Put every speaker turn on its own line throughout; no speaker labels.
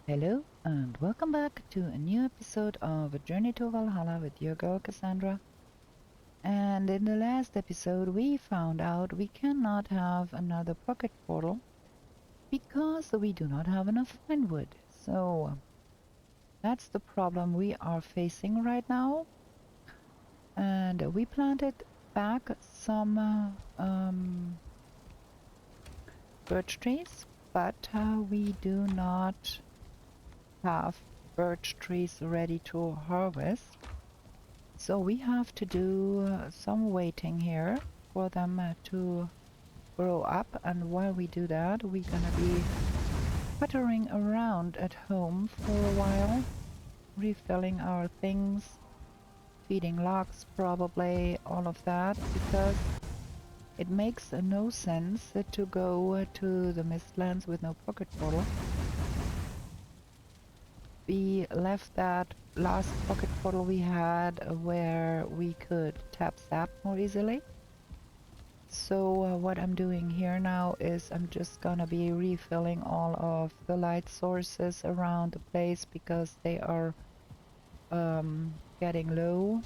Hello and welcome back to a new episode of A Journey to Valhalla with your girl Cassandra. And in the last episode we found out we cannot have another pocket portal because we do not have enough pine wood. So that's the problem we are facing right now. And we planted back some birch trees, but we do not have birch trees ready to harvest. So we have to do some waiting here for them to grow up, and while we do that we're gonna be puttering around at home for a while, refilling our things, feeding logs probably, all of that, because it makes no sense to go to the Mistlands with no pocket portal. We left that last pocket portal we had where we could tap sap more easily. So what I'm doing here now is I'm just gonna be refilling all of the light sources around the place because they are getting low.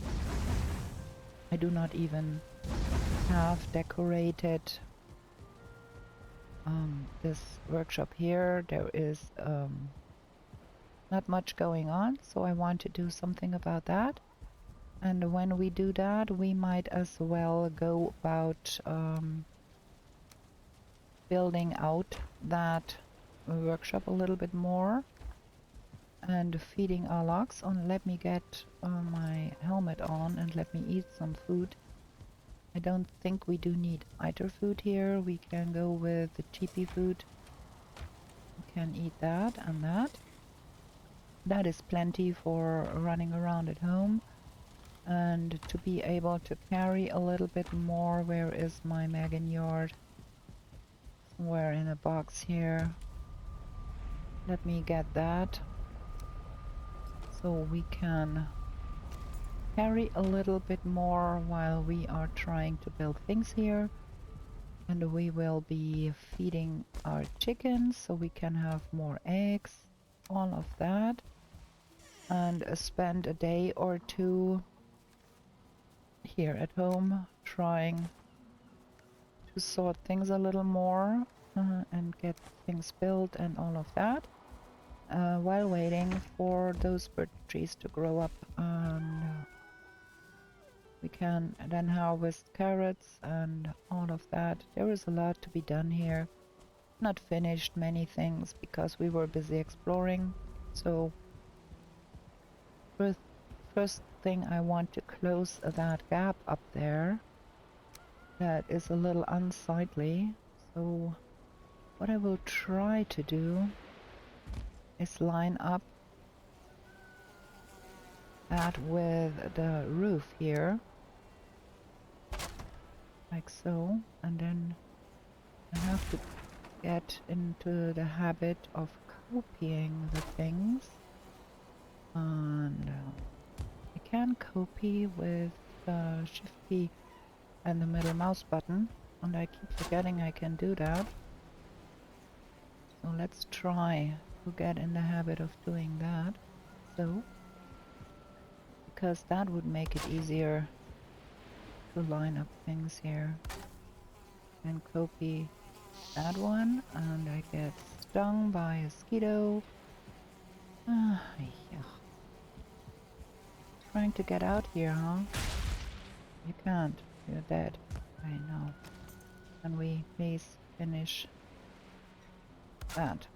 I do not even have decorated this workshop here. There is not much going on, so I want to do something about that. And when we do that, we might as well go about building out that workshop a little bit more and feeding our logs on. Let me get my helmet on and let me eat some food. I don't think we do need either food here. We can go with the cheapy food. We can eat that and that. That is plenty for running around at home. And to be able to carry a little bit more. Where is my Megan yard? Somewhere in a box here. Let me get that so we can carry a little bit more while we are trying to build things here. And we will be feeding our chickens so we can have more eggs, all of that, and spend a day or two here at home trying to sort things a little more and get things built and all of that, while waiting for those birch trees to grow up. And we can then harvest carrots and all of that. There is a lot to be done here. Not finished many things because we were busy exploring. So first thing, I want to close that gap up there. That is a little unsightly. So what I will try to do is line up that with the roof here, like so, and then I have to get into the habit of copying the things. And I can copy with the shift key and the middle mouse button, and I keep forgetting I can do that. So let's try to get in the habit of doing that. So, because that would make it easier to line up things here. And copy that one, and I get stung by a mosquito. Yeah. Trying to get out here, huh? You can't. You're dead. I know. Can we please finish that?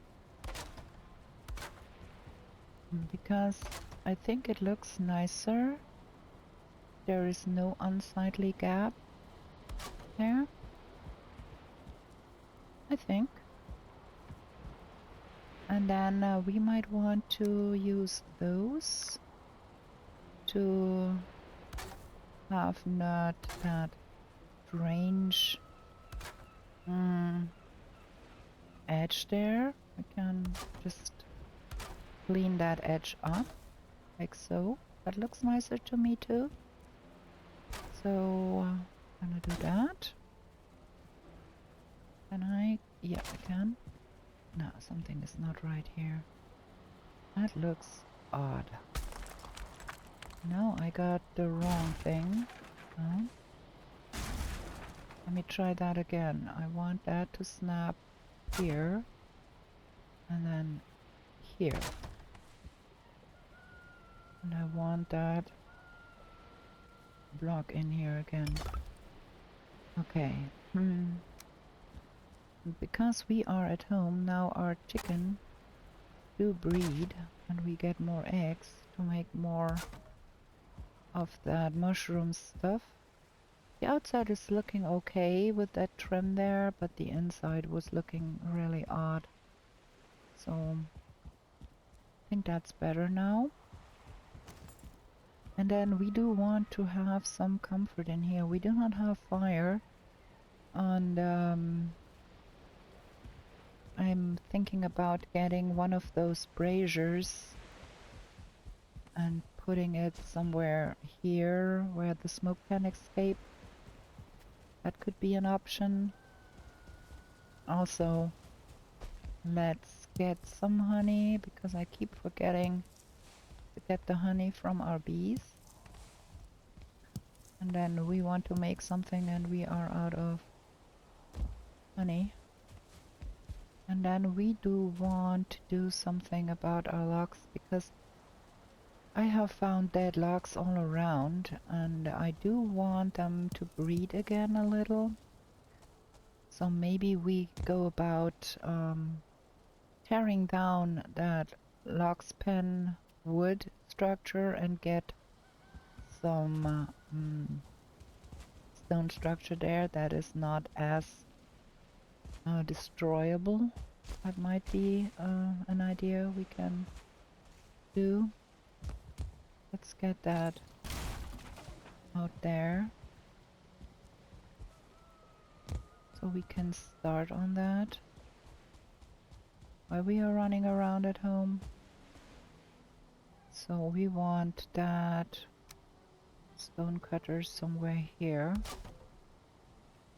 Because I think it looks nicer. There is no unsightly gap there, I think. And then we might want to use those to have not that strange edge there. I can just clean that edge up like so. That looks nicer to me too. So I'm gonna do that. Can I? Yeah, I can. No, something is not right here. That looks odd. No, I got the wrong thing. No. Let me try that again. I want that to snap here. And then here. And I want that block in here again. Okay. Because we are at home, now our chicken do breed and we get more eggs to make more of that mushroom stuff. The outside is looking okay with that trim there, but the inside was looking really odd. So I think that's better now. And then we do want to have some comfort in here. We do not have fire, and I'm thinking about getting one of those braziers and putting it somewhere here where the smoke can escape. That could be an option. Also, let's get some honey because I keep forgetting to get the honey from our bees. And then we want to make something and we are out of honey. And then we do want to do something about our logs because I have found dead logs all around and I do want them to breed again a little. So maybe we go about tearing down that logs pen wood structure and get some stone structure there that is not as destroyable. That might be an idea we can do. Let's get that out there so we can start on that while we are running around at home. So we want that stone cutter somewhere here,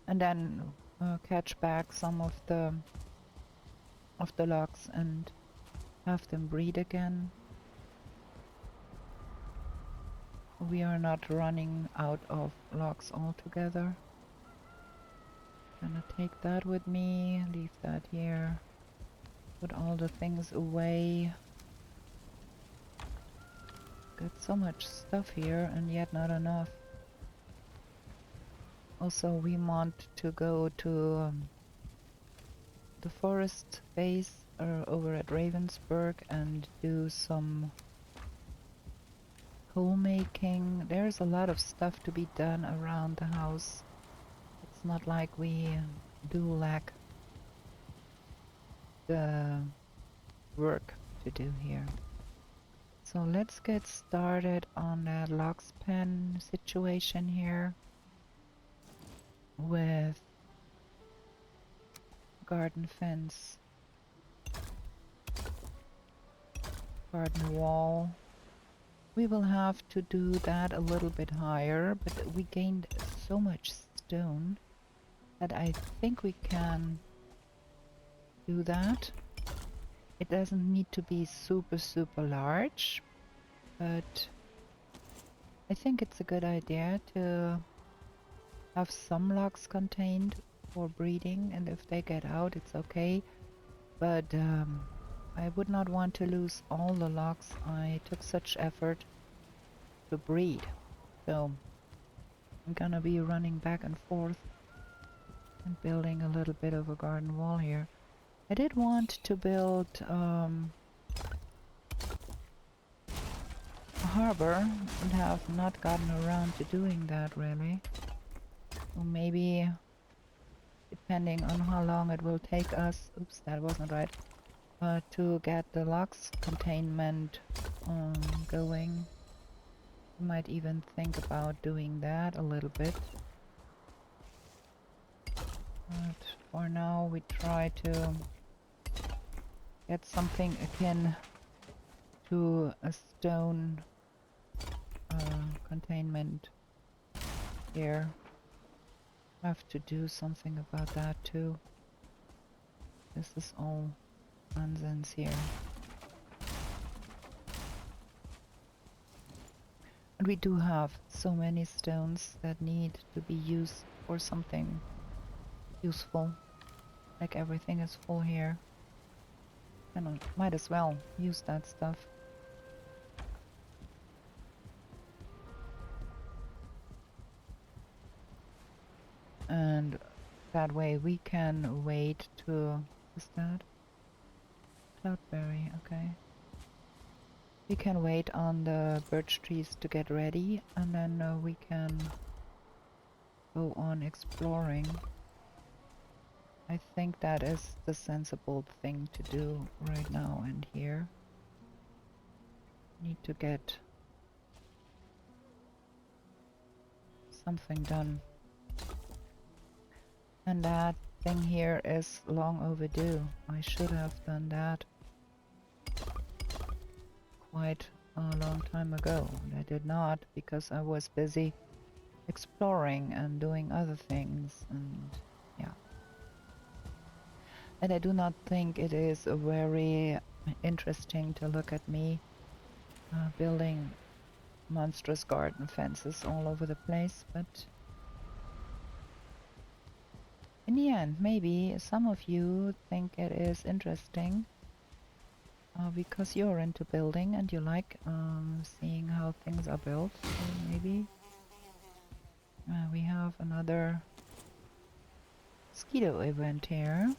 and then catch back some of the logs and have them breed again. We are not running out of logs altogether. Gonna take that with me, leave that here, put all the things away. Got so much stuff here and yet not enough. Also, we want to go to the forest base over at Ravensburg and do some homemaking. There's a lot of stuff to be done around the house. It's not like we do lack the work to do here. So let's get started on that logs pen situation here with garden fence, garden wall. We will have to do that a little bit higher, but we gained so much stone that I think we can do that. It doesn't need to be super large, but I think it's a good idea to have some logs contained for breeding, and if they get out it's okay, but I would not want to lose all the logs I took such effort to breed. So I'm gonna be running back and forth and building a little bit of a garden wall here. I did want to build a harbor and have not gotten around to doing that really. So maybe depending on how long it will take us, oops, that wasn't right, to get the logs containment going. We might even think about doing that a little bit. But for now we try to get something akin to a stone containment here. Have to do something about that too. This is all nonsense here. We do have so many stones that need to be used for something useful. Like everything is full here. And might as well use that stuff. And that way we can wait to... Is that? Cloudberry, okay. We can wait on the birch trees to get ready, and then we can go on exploring. I think that is the sensible thing to do right now and here. Need to get something done. And that thing here is long overdue. I should have done that quite a long time ago. And I did not because I was busy exploring and doing other things, and yeah. And I do not think it is very interesting to look at me building monstrous garden fences all over the place, but in the end, maybe some of you think it is interesting because you're into building and you like seeing how things are built. So maybe we have another mosquito event here.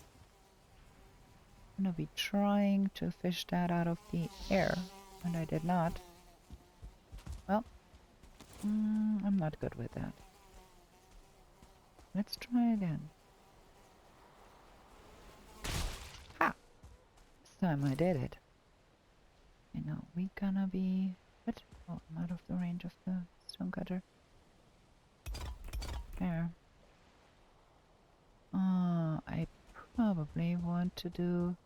I'm gonna be trying to fish that out of the air, and I did not. Well, I'm not good with that. Let's try again. Ha! This time I did it. You know, we gonna be... What? Oh, I'm out of the range of the stonecutter. There. I probably want to do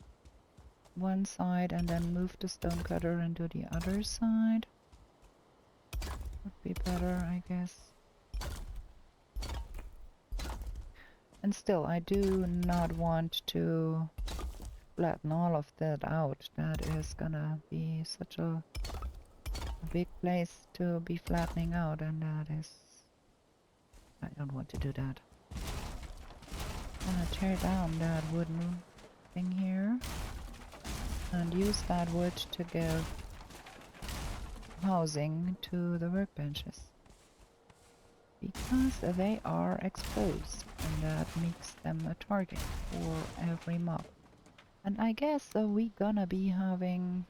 one side and then move the stonecutter and do the other side. Would be better, I guess. And still, I do not want to flatten all of that out. That is gonna be such a big place to be flattening out, and that is... I don't want to do that. I'm gonna tear down that wooden thing here and use that wood to give housing to the workbenches, because they are exposed and that makes them a target for every mob. And I guess we gonna be having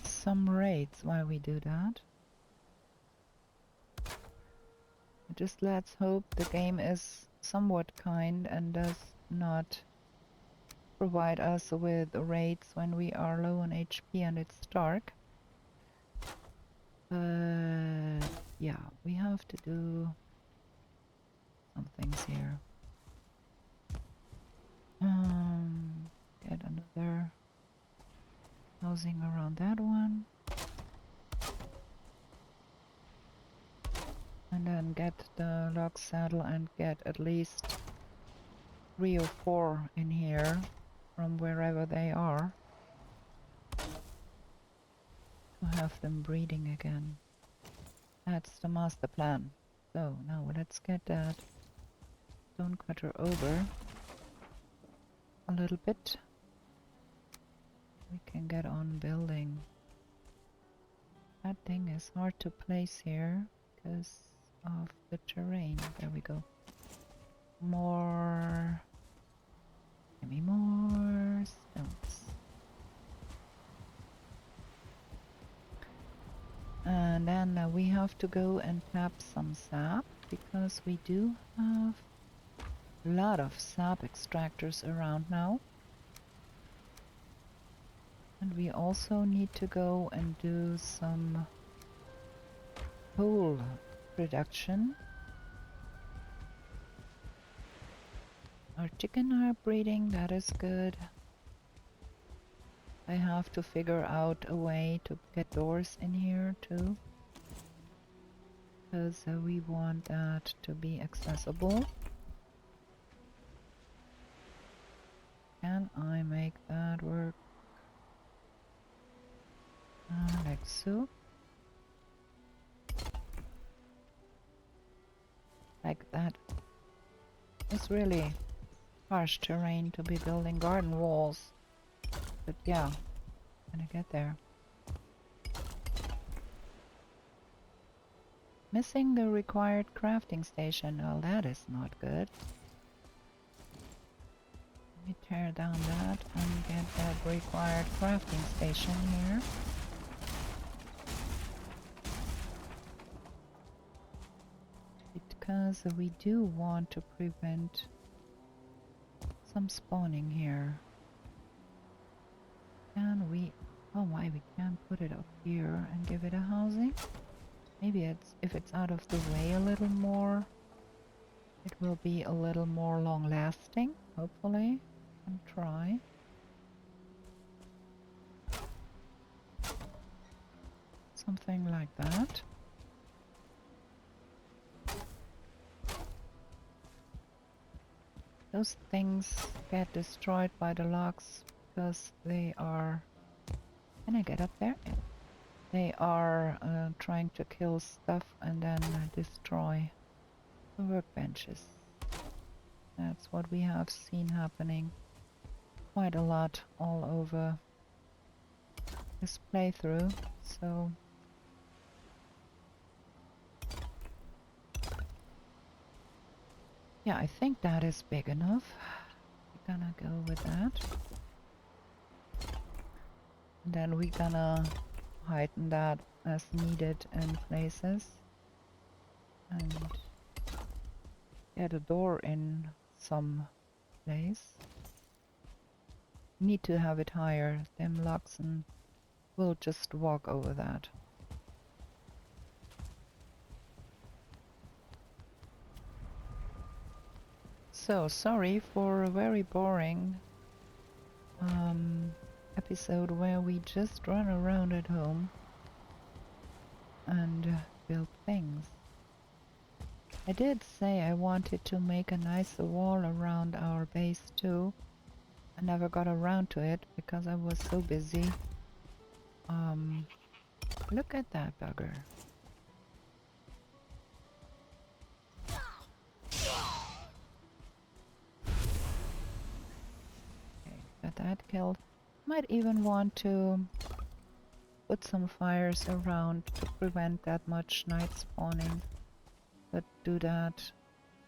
some raids while we do that. Just let's hope the game is somewhat kind and does not provide us with raids when we are low on HP and it's dark. Yeah, we have to do some things here. Get another housing around that one. And then get the log saddle and get at least 3 or 4 in here from wherever they are to have them breeding again. That's the master plan. So now let's get that stonecutter over a little bit. We can get on building. That thing is hard to place here because of the terrain. There we go. More... Give me more stones. And then we have to go and tap some sap, because we do have a lot of sap extractors around now. And we also need to go and do some coal production. Our chicken are breeding, that is good. I have to figure out a way to get doors in here too, because we want that to be accessible. Can I make that work? Like so. Like that. It's really harsh terrain to be building garden walls. But yeah, gonna get there. Missing the required crafting station. Well, that is not good. Let me tear down that and get that required crafting station here. Because we do want to prevent some spawning here. Can we... Oh my, we can put it up here and give it a housing? Maybe it's, if it's out of the way a little more, it will be a little more long lasting, hopefully. And try. Something like that. Those things get destroyed by the logs because they are... Can I get up there? Yeah. They are trying to kill stuff and then destroy the workbenches. That's what we have seen happening quite a lot all over this playthrough, so... Yeah, I think that is big enough. We're gonna go with that. And then we're gonna heighten that as needed in places. And get a door in some place. Need to have it higher. Them Luxon will just walk over that. So, sorry for a very boring episode where we just run around at home and build things. I did say I wanted to make a nicer wall around our base too. I never got around to it because I was so busy. Look at that bugger. Okay, got that killed. Might even want to put some fires around to prevent that much night spawning. But do that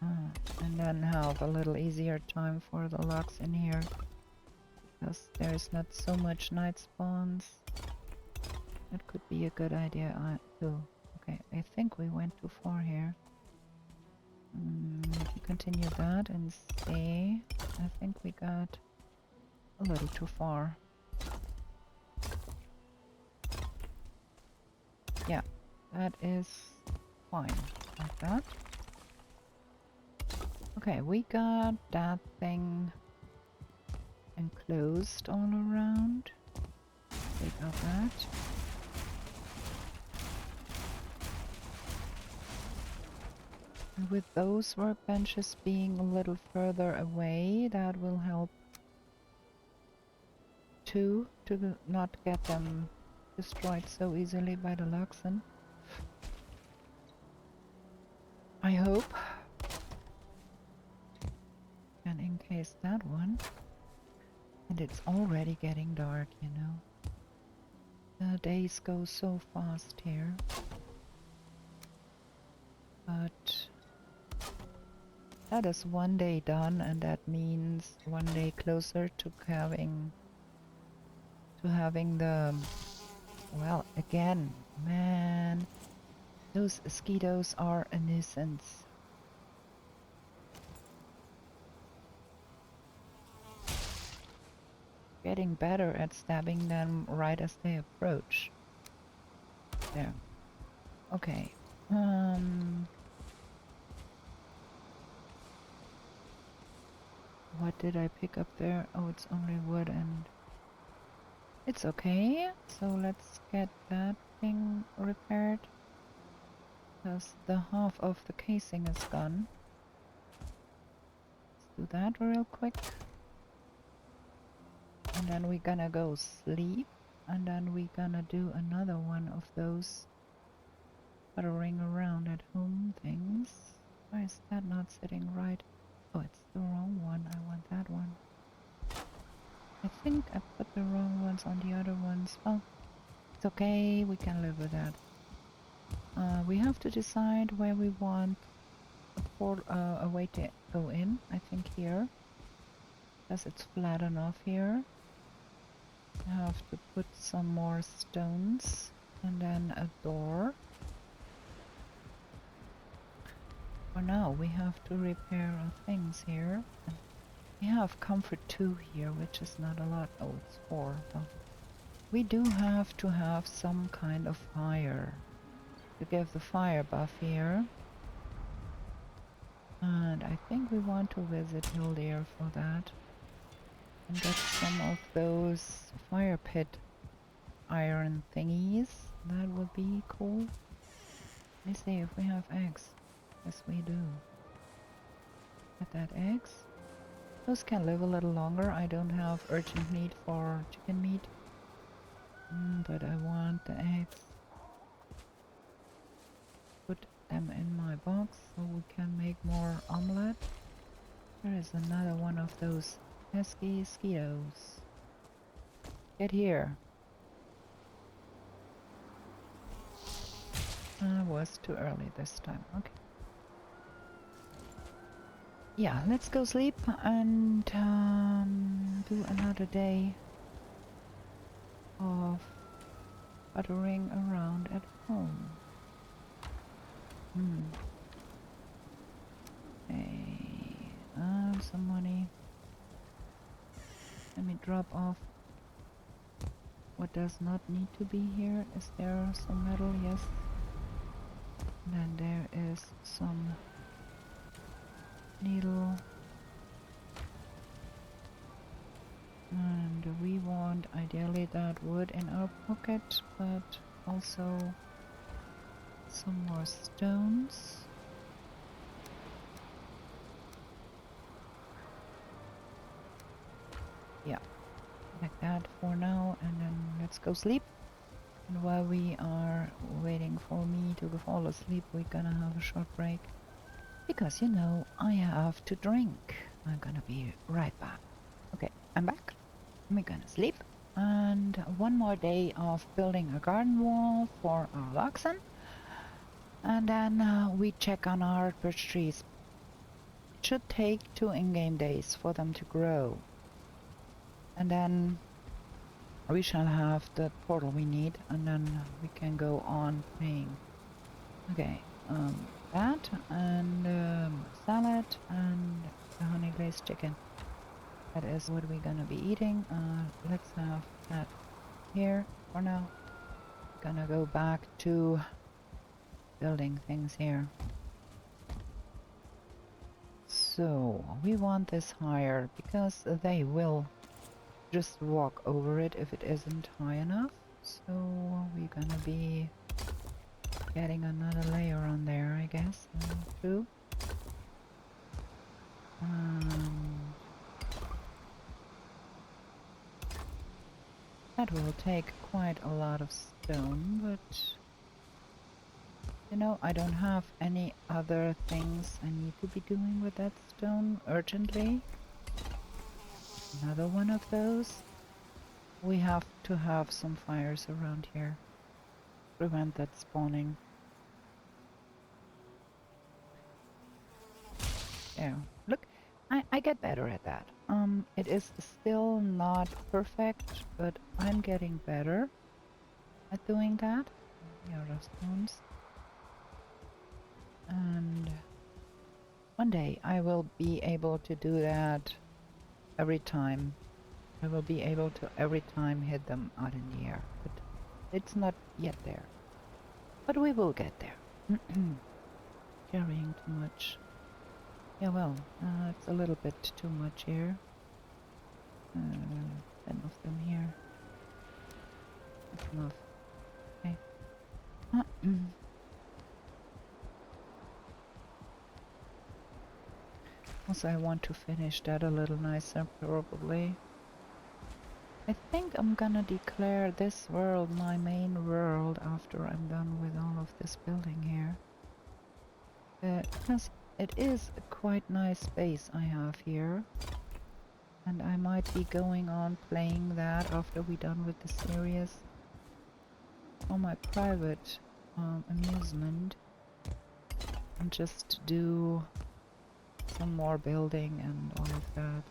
and then have a little easier time for the logs in here. Because there's not so much night spawns. That could be a good idea too. Okay, I think we went too far here. Continue that and see. I think we got a little too far. Yeah, that is fine. Like that. Okay, we got that thing enclosed all around. Take out that. And with those workbenches being a little further away, that will help too, to not get them destroyed so easily by the Luxon. I hope. And encase that one. And it's already getting dark, you know. The days go so fast here. But that is one day done, and that means one day closer to having the... Well, again, man, those mosquitoes are a nuisance. Getting better at stabbing them right as they approach. There. Okay. What did I pick up there? Oh, it's only wood and... It's okay. So let's get that thing repaired. Because the half of the casing is gone. Let's do that real quick. And then we're gonna go sleep. and then we gonna do another one of those puttering around at home things. Why is that not sitting right? Oh, it's the wrong one. I want that one. I think I put the wrong ones on the other ones. Well, it's okay. We can live with that. We have to decide where we want a way to go in. I think here, because it's flat enough here. I have to put some more stones and then a door. For now, we have to repair our things here. We have comfort 2 here, which is not a lot. Oh, it's 4. Well, we do have to have some kind of fire to give the fire buff here. And I think we want to visit Hildir for that. And get some of those fire pit iron thingies. That would be cool. Let me see if we have eggs. Yes, we do. Get that eggs. Those can live a little longer. I don't have urgent need for chicken meat. But I want the eggs. Put them in my box so we can make more omelette. There is another one of those pesky mosquitoes. Get here. I was too early this time. Okay. Yeah, let's go sleep and do another day of puttering around at home. Hey, some money. Let me drop off what does not need to be here. Is there some metal? Yes. And then there is some needle. And we want ideally that wood in our pocket, but also some more stones. Yeah, like that for now, and then let's go sleep. And while we are waiting for me to fall asleep, we're gonna have a short break. Because, you know, I have to drink. I'm gonna be right back. Okay, I'm back. We're gonna sleep. And one more day of building a garden wall for our oxen. And then we check on our birch trees. It should take 2 in-game days for them to grow. And then we shall have the portal we need, and then we can go on playing. Okay, that and salad and the honey glazed chicken. That is what we're gonna be eating. Let's have that here for now. Gonna go back to building things here. So we want this higher because they will just walk over it if it isn't high enough. So we're gonna be getting another layer on there, I guess. 2. That will take quite a lot of stone, but you know, I don't have any other things I need to be doing with that stone urgently. Another one of those. We have to have some fires around here. Prevent that spawning. Yeah, look, I get better at that. It is still not perfect, but I'm getting better at doing that. Here are stones. And one day I will be able to do that every time. I will be able to every time hit them out in the air, but it's not yet there. But we will get there. Carrying too much. Yeah, well, it's a little bit too much here. 10 of them here. That's enough. Okay. Also, I want to finish that a little nicer, probably. I think I'm gonna declare this world my main world after I'm done with all of this building here. Because it is a quite nice space I have here. And I might be going on playing that after we're done with the series. For my private amusement. And just do some more building and all of that.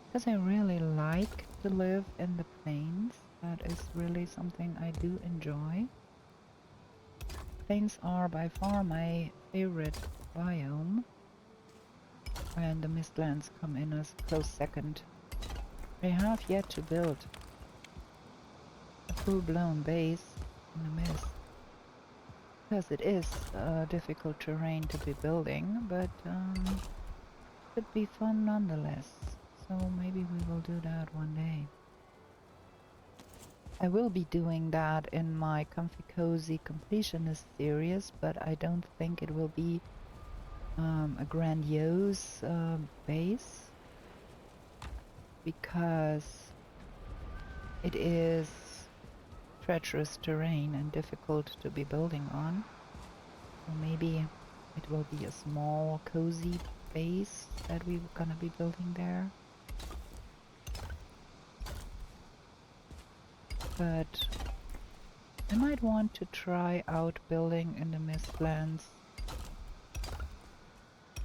Because I really like to live in the plains. That is really something I do enjoy. Plains are by far my favorite biome. And the Mistlands come in as a close second. I have yet to build a full-blown base in the mist. Because it is difficult terrain to be building, but could be fun nonetheless. So maybe we will do that one day. I will be doing that in my Comfy Cozy Completionist series, but I don't think it will be a grandiose base, because it is treacherous terrain and difficult to be building on. So maybe it will be a small cozy base that we're gonna be building there. But I might want to try out building in the Mistlands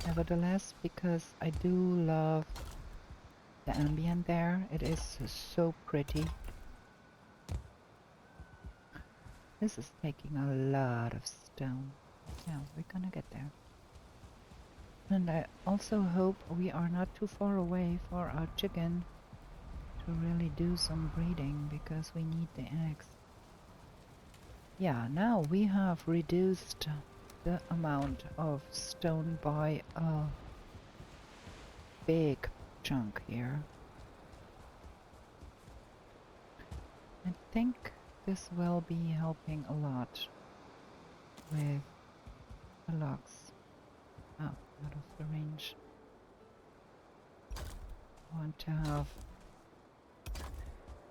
nevertheless, because I do love the ambient there. It is so pretty. This is taking a lot of stone. Yeah, we're gonna get there. And I also hope we are not too far away for our chicken to really do some breeding, because we need the eggs. Yeah, now we have reduced the amount of stone by a big chunk here. I think this will be helping a lot with the logs. Oh, out of the range. I want to have...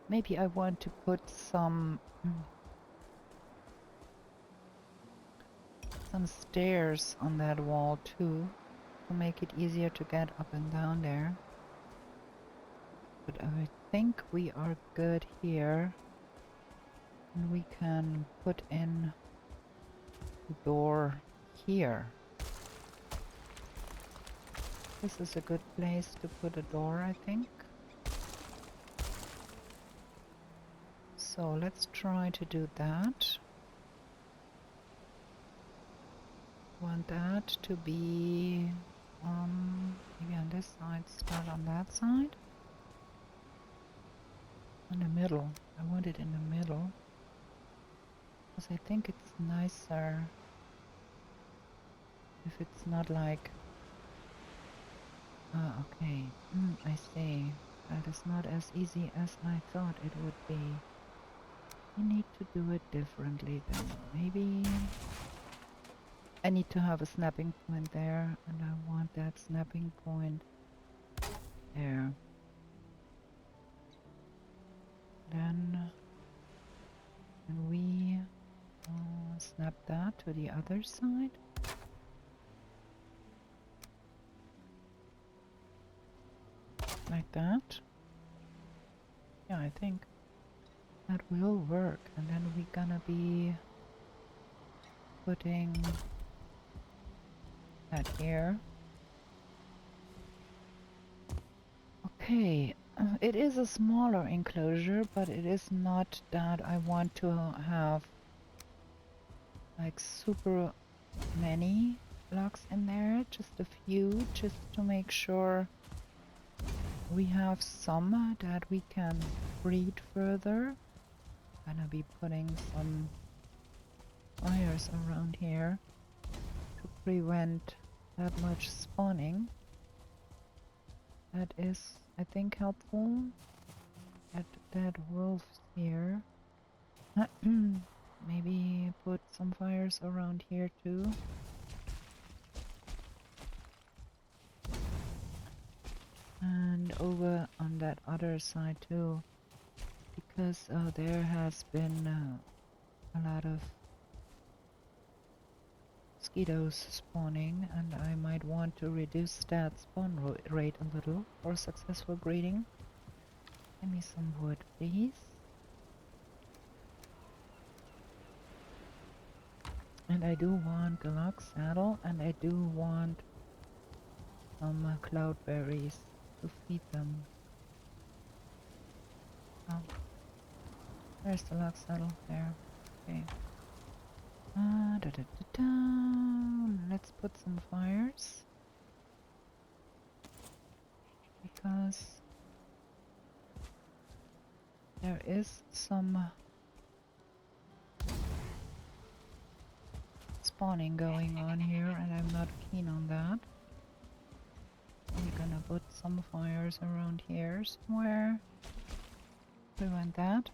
Maybe I want to put some stairs on that wall too, to make it easier to get up and down there. But I think we are good here. And we can put in the door here. This is a good place to put a door, I think. So let's try to do that. Want that to be maybe on this side, start on that side. In the middle. I want it in the middle. Because I think it's nicer if it's not like... Ah, okay. I see. That is not as easy as I thought it would be. We need to do it differently then. Maybe... I need to have a snapping point there, and I want that snapping point there. Then can we snap that to the other side? Like that? Yeah, I think that will work. And then we're gonna be putting that here. Okay, it is a smaller enclosure, but it is not that I want to have like super many blocks in there, just a few, just to make sure we have some that we can breed further. Gonna be putting some wires around here to prevent that much spawning. That is, I think, helpful. That wolves here. Maybe put some fires around here too. And over on that other side too. because there has been a lot of mosquitoes spawning, and I might want to reduce that spawn rate a little for successful breeding. Give me some wood, please. And I do want a log saddle, and I do want some cloudberries to feed them. Oh, there's the log saddle there. Okay. Let's put some fires. Because there is some spawning going on here, and I'm not keen on that. I'm gonna put some fires around here somewhere. Prevent that.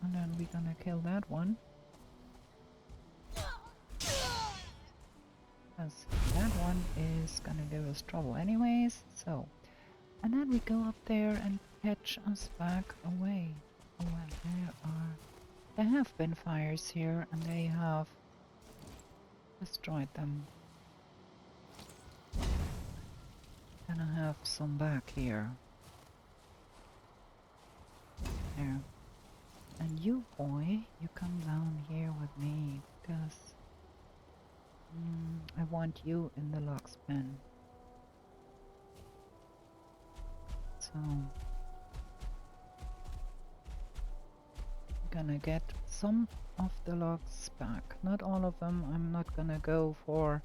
And then we're gonna kill that one. Because that one is gonna give us trouble anyways. So, and then we go up there and fetch us back away. Oh, well, there have been fires here, and they have destroyed them. Gonna have some back here. There. And you, boy, you come down here with me, because I want you in the logs pen. So I'm gonna get some of the logs back. Not all of them. I'm not gonna go for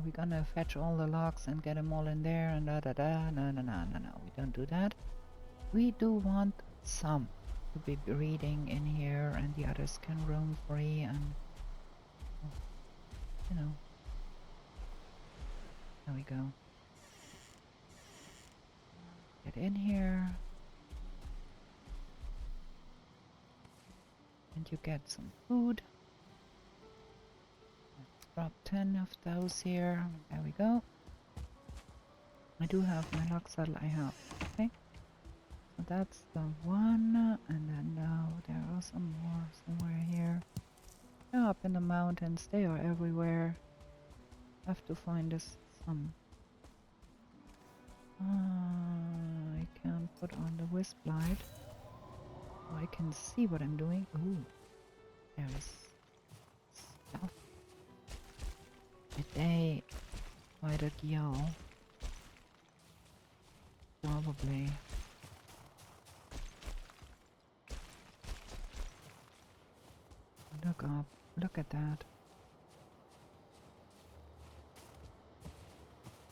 we're gonna fetch all the logs and get them all in there and da da da. No, no, no, no, no. We don't do that. We do want some to be breeding in here, and the others can roam free, and you know. There we go. Get in here. And you get some food. Let's drop 10 of those here. There we go. I do have my log saddle. I have. Okay. So that's the one. And then now there are some more somewhere here. They're up in the mountains. They are everywhere. Have to find us some. I can put on the wisp light. So I can see what I'm doing. Ooh, there is stuff. Did they fight a yell? Probably. Look up. Look at that.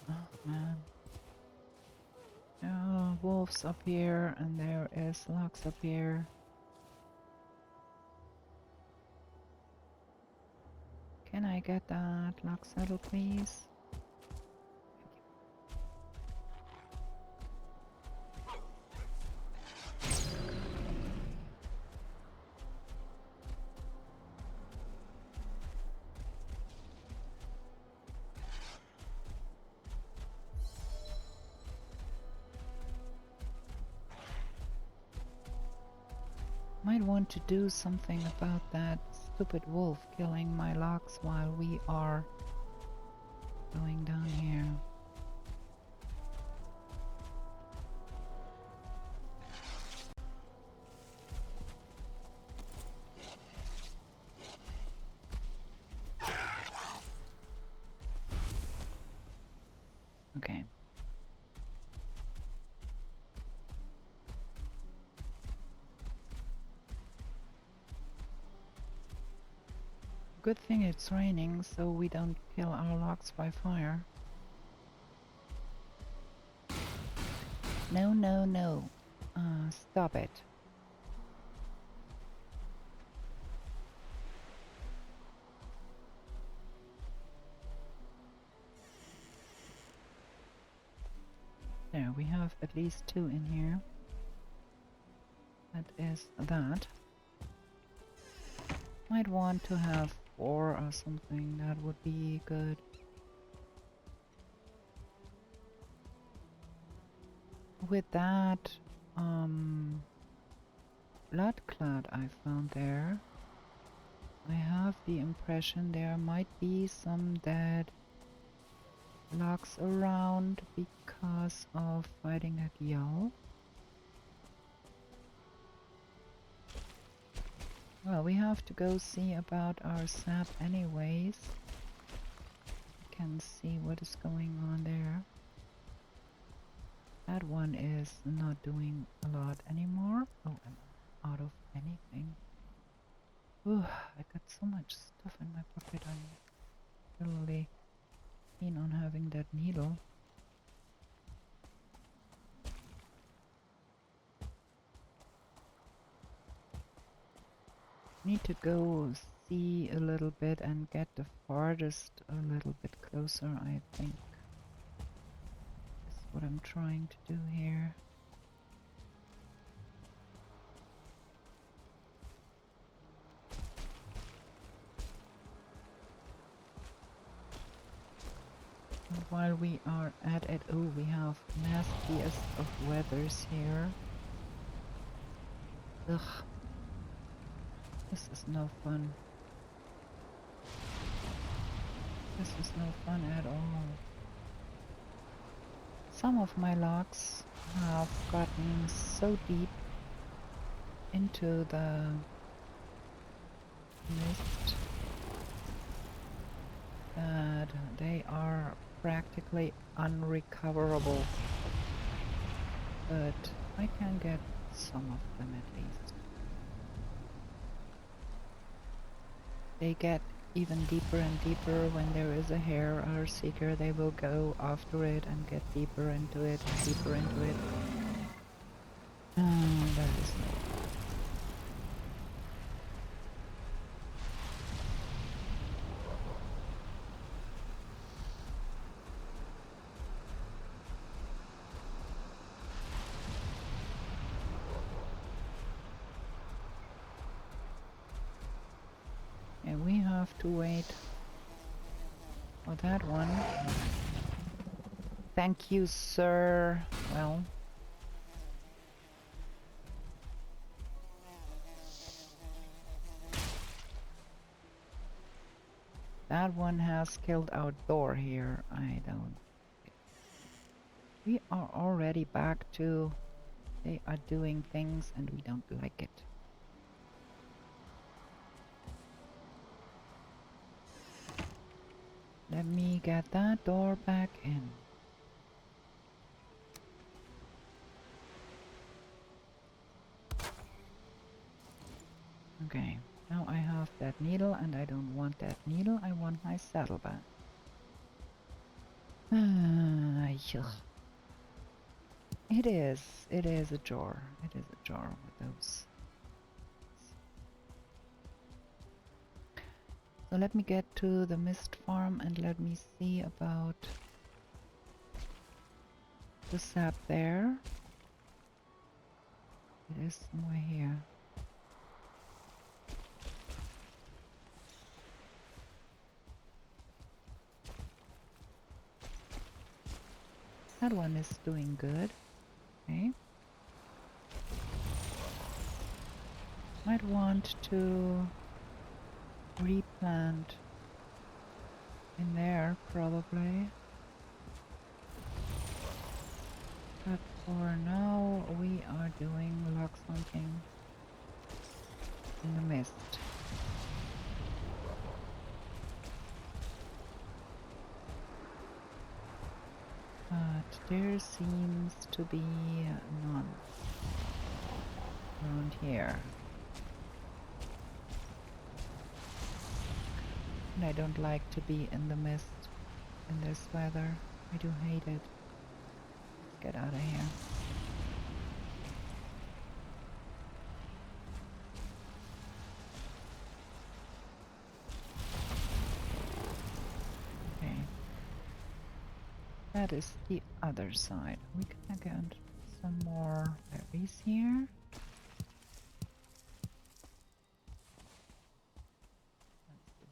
Oh man. Oh, wolves up here, and there is logs up here. Can I get that log saddle, please? Might want to do something about that stupid wolf killing my logs while we are going down here. Okay. Good thing it's raining, so we don't kill our logs by fire. No, no, no. Stop it. There, we have at least 2 in here. That is that. Might want to have 4 or something. That would be good. with that blood clot I found there, I have the impression there might be some dead logs around because of fighting a Gyal. Well, we have to go see about our sap anyways. We can see what is going on there. That one is not doing a lot anymore. Oh, I'm out of anything. Ooh, I got so much stuff in my pocket. I'm really keen on having that needle. Need to go see a little bit and get the farthest a little bit closer, I think. That's what I'm trying to do here. And while we are at it, oh, we have nastiest of weathers here. Ugh. This is no fun. This is no fun at all. Some of my logs have gotten so deep into the mist that they are practically unrecoverable. But I can get some of them at least. They get even deeper and deeper when there is a hare or seeker. They will go after it and get deeper into it and deeper into it. That is no fun. And we have to wait for that one. Thank you, sir. Well, that one has killed our door here. I don't. We are already back to they are doing things and we don't like it. Let me get that door back in. Okay, now I have that needle and I don't want that needle. I want my saddle back. Yuck. It is a jar. It is a jar with those. So let me get to the mist farm and let me see about the sap there. It is somewhere here. That one is doing good. Okay. Might want to replant in there probably. But for now we are doing log hunting in the mist. But there seems to be none around here. And I don't like to be in the mist in this weather. I do hate it. Let's get out of here. Okay. That is the other side. We can get some more berries here.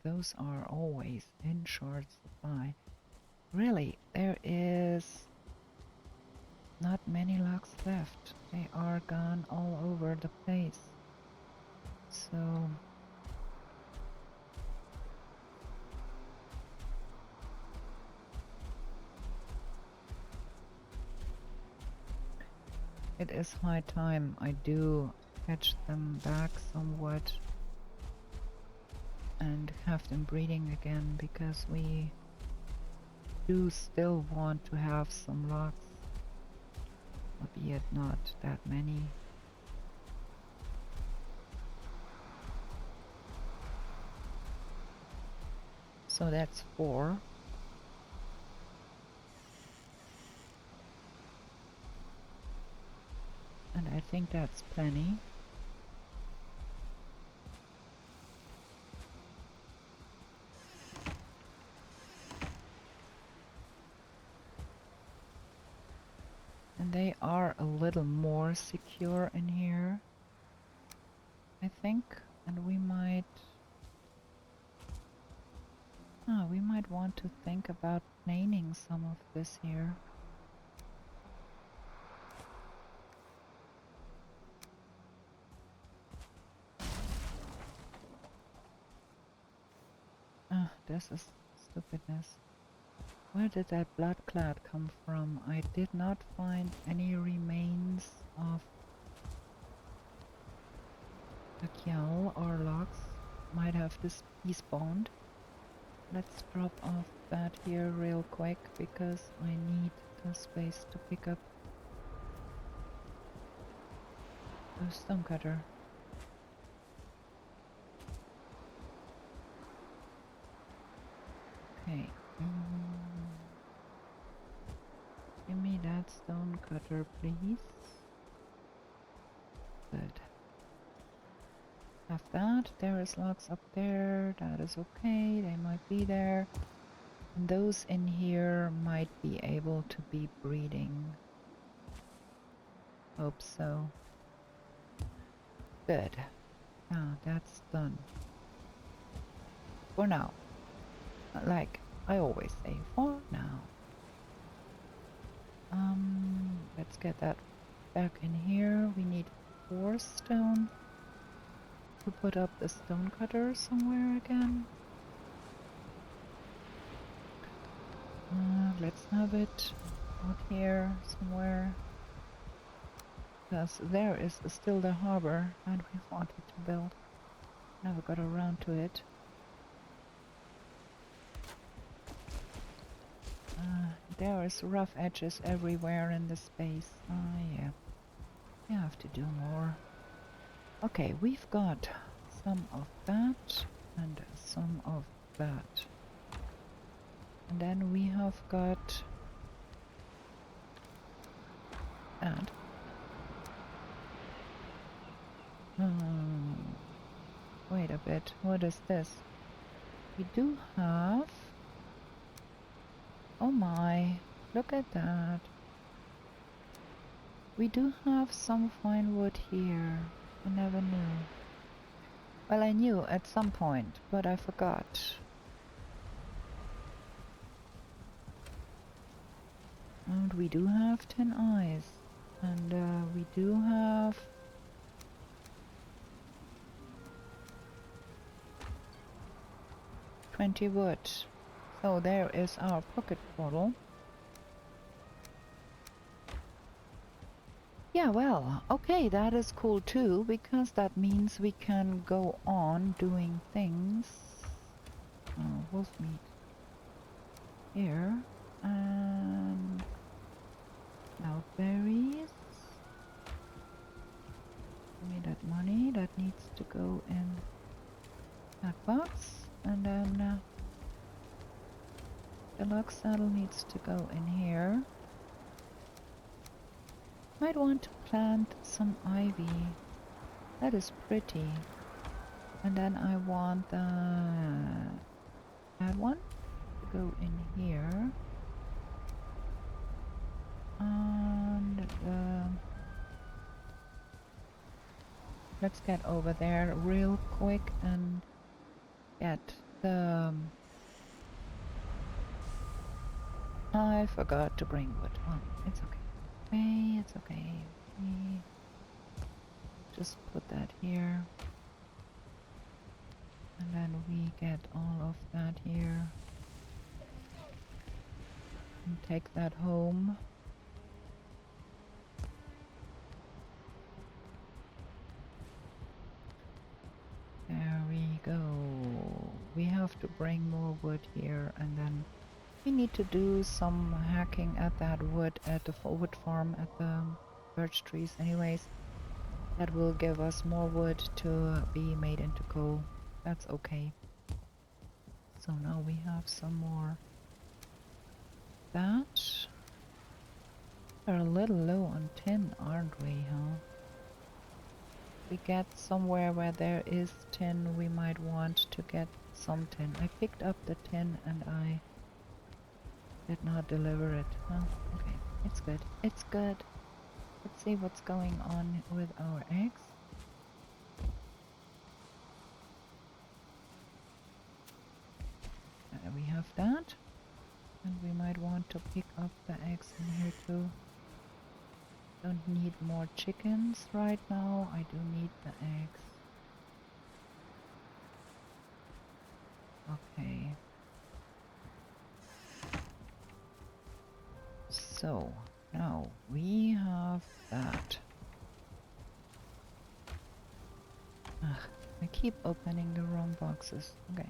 Those are always in short supply. Really, there is not many logs left. They are gone all over the place. So it is high time I do catch them back somewhat and have them breeding again, because we do still want to have some logs, albeit not that many. So that's 4. And I think that's plenty. And they are a little more secure in here, I think. And we might want to think about planing some of this here. This is stupidness. Where did that blood clot come from? I did not find any remains of a kill or logs. Might have this despawned. Let's drop off that here real quick, because I need the space to pick up the stonecutter. Okay. Give me that stonecutter, please. Good. Have that. There is logs up there. That is okay. They might be there. And those in here might be able to be breeding. Hope so. Good. Ah, that's done. For now. Like I always say, for now. Let's get that back in here. We need 4 stone to put up the stonecutter somewhere again. Let's have it out here somewhere, because there is still the harbor that we wanted to build. Never got around to it. There is rough edges everywhere in the space. Yeah. You have to do more. Okay, we've got some of that and some of that. And then we have got that. Wait a bit, what is this? We do have... Oh my, look at that. We do have some fine wood here. I never knew. Well, I knew at some point, but I forgot. And we do have 10 eyes. And we do have... $20 wood. So there is our pocket portal. Yeah, well, okay, that is cool too, because that means we can go on doing things. Wolf meat. Here. And... now berries. Give me that money. That needs to go in that box. And then... the log saddle needs to go in here. Might want to plant some ivy. That is pretty. And then I want that one to go in here. And let's get over there real quick and get the... I forgot to bring wood. Well, it's okay. okay, it's okay. We just put that here. And then we get all of that here. And take that home. There we go. We have to bring more wood here, and then we need to do some hacking at that wood at the wood farm at the birch trees anyways. That will give us more wood to be made into coal. That's okay. So now we have some more. That. We're a little low on tin, aren't we, huh? We get somewhere where there is tin, we might want to get some tin. I picked up the tin and I did not deliver it. Oh, okay. It's good. It's good. Let's see what's going on with our eggs. We have that. And we might want to pick up the eggs in here too. Don't need more chickens right now. I do need the eggs. Okay. So, now we have that. Ugh, I keep opening the wrong boxes. Okay.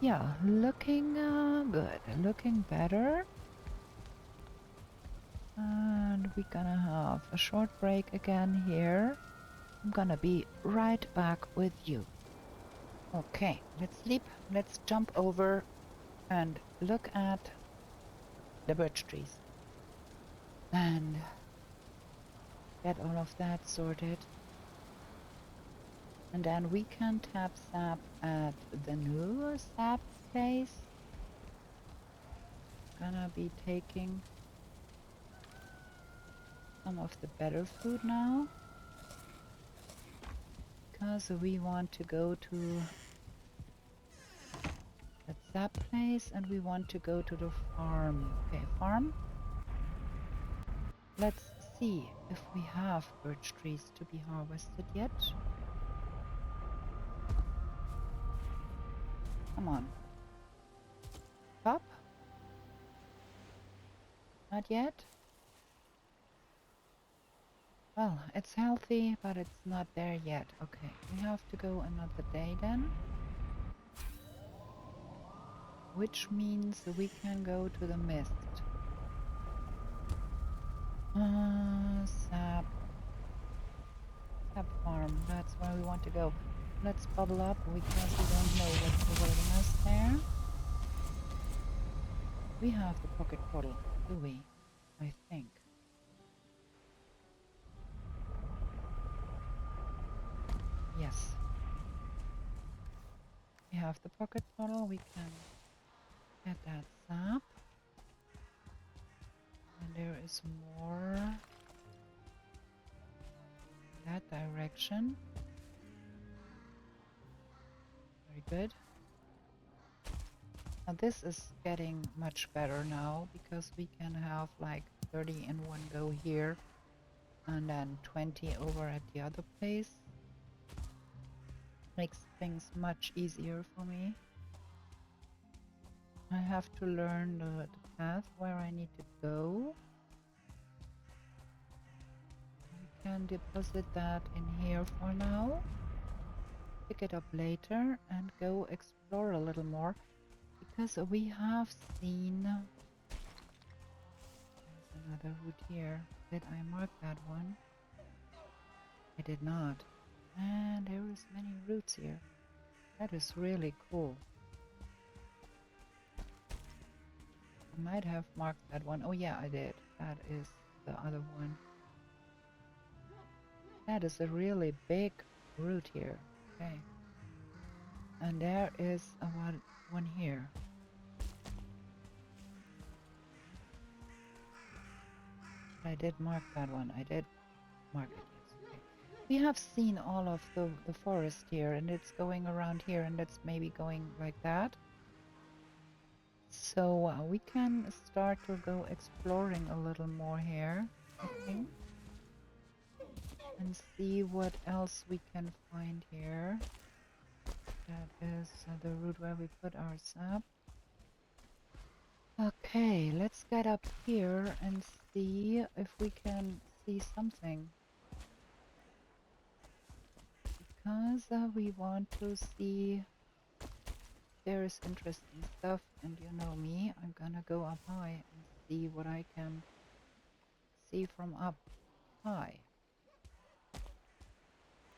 Yeah, looking good. Looking better. And we're gonna have a short break again here. I'm gonna be right back with you. Okay, let's sleep. Let's jump over and look at the birch trees. And get all of that sorted. And then we can tap sap at the new sap place. Gonna be taking some of the better food now. Because we want to go to that sap place and we want to go to the farm. Okay, farm. Let's see if we have birch trees to be harvested yet. Come on. Up? Not yet? Well, it's healthy, but it's not there yet. Okay, we have to go another day then. Which means we can go to the mist. Sap. Sap farm, that's where we want to go. Let's bubble up because we don't know what's awaiting us there. We have the pocket portal, do we? I think. Yes. We have the pocket portal, we can get that sap. And there is more that direction. Very good. Now this is getting much better now because we can have like 30 in one go here and then 20 over at the other place. Makes things much easier for me. I have to learn the path where I need to go. We can deposit that in here for now. Pick it up later and go explore a little more. Because we have seen... There's another route here. Did I mark that one? I did not. And there is many routes here. That is really cool. I might have marked that one. Oh yeah, I did. That is the other one. That is a really big route here. Okay. And there is a one here. I did mark that one. I did mark it. Yes. Okay. We have seen all of the forest here, and it's going around here, and it's maybe going like that. So we can start to go exploring a little more here, I think, and see what else we can find here. That is the route where we put our sap. Okay, let's get up here and see if we can see something. Because we want to see there is interesting stuff, and you know me, I'm gonna go up high and see what I can see from up high.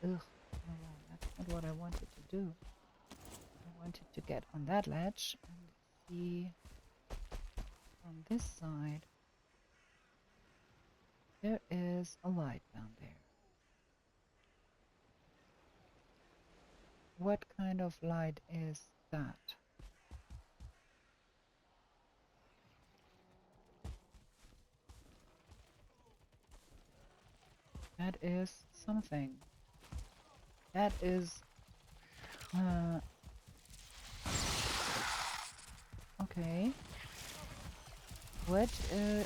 Ugh, no, that's not what I wanted to do. I wanted to get on that ledge and see from this side. There is a light down there. What kind of light is that? That is something. That is... okay. What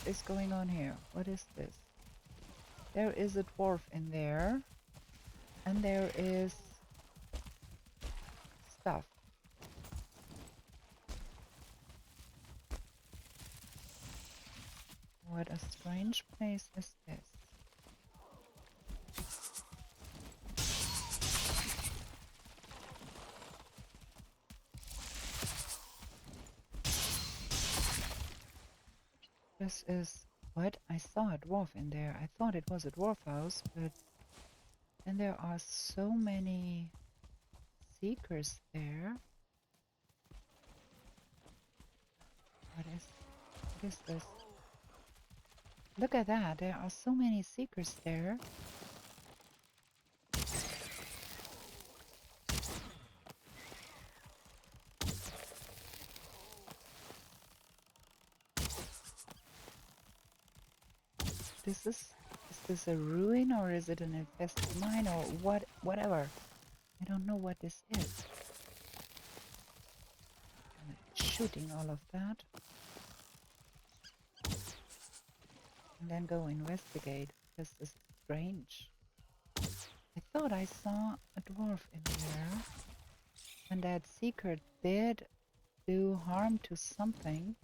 is going on here? What is this? There is a dwarf in there. And there is... stuff. What a strange place is this? This is... what? I saw a dwarf in there. I thought it was a dwarf house, but... and there are so many seekers there. What is this? Look at that, there are so many seekers there. Is this a ruin, or is it an infested mine, or whatever? I don't know what this is. I'm shooting all of that. And then go investigate, because this is strange. I thought I saw a dwarf in there. And that seeker did do harm to something.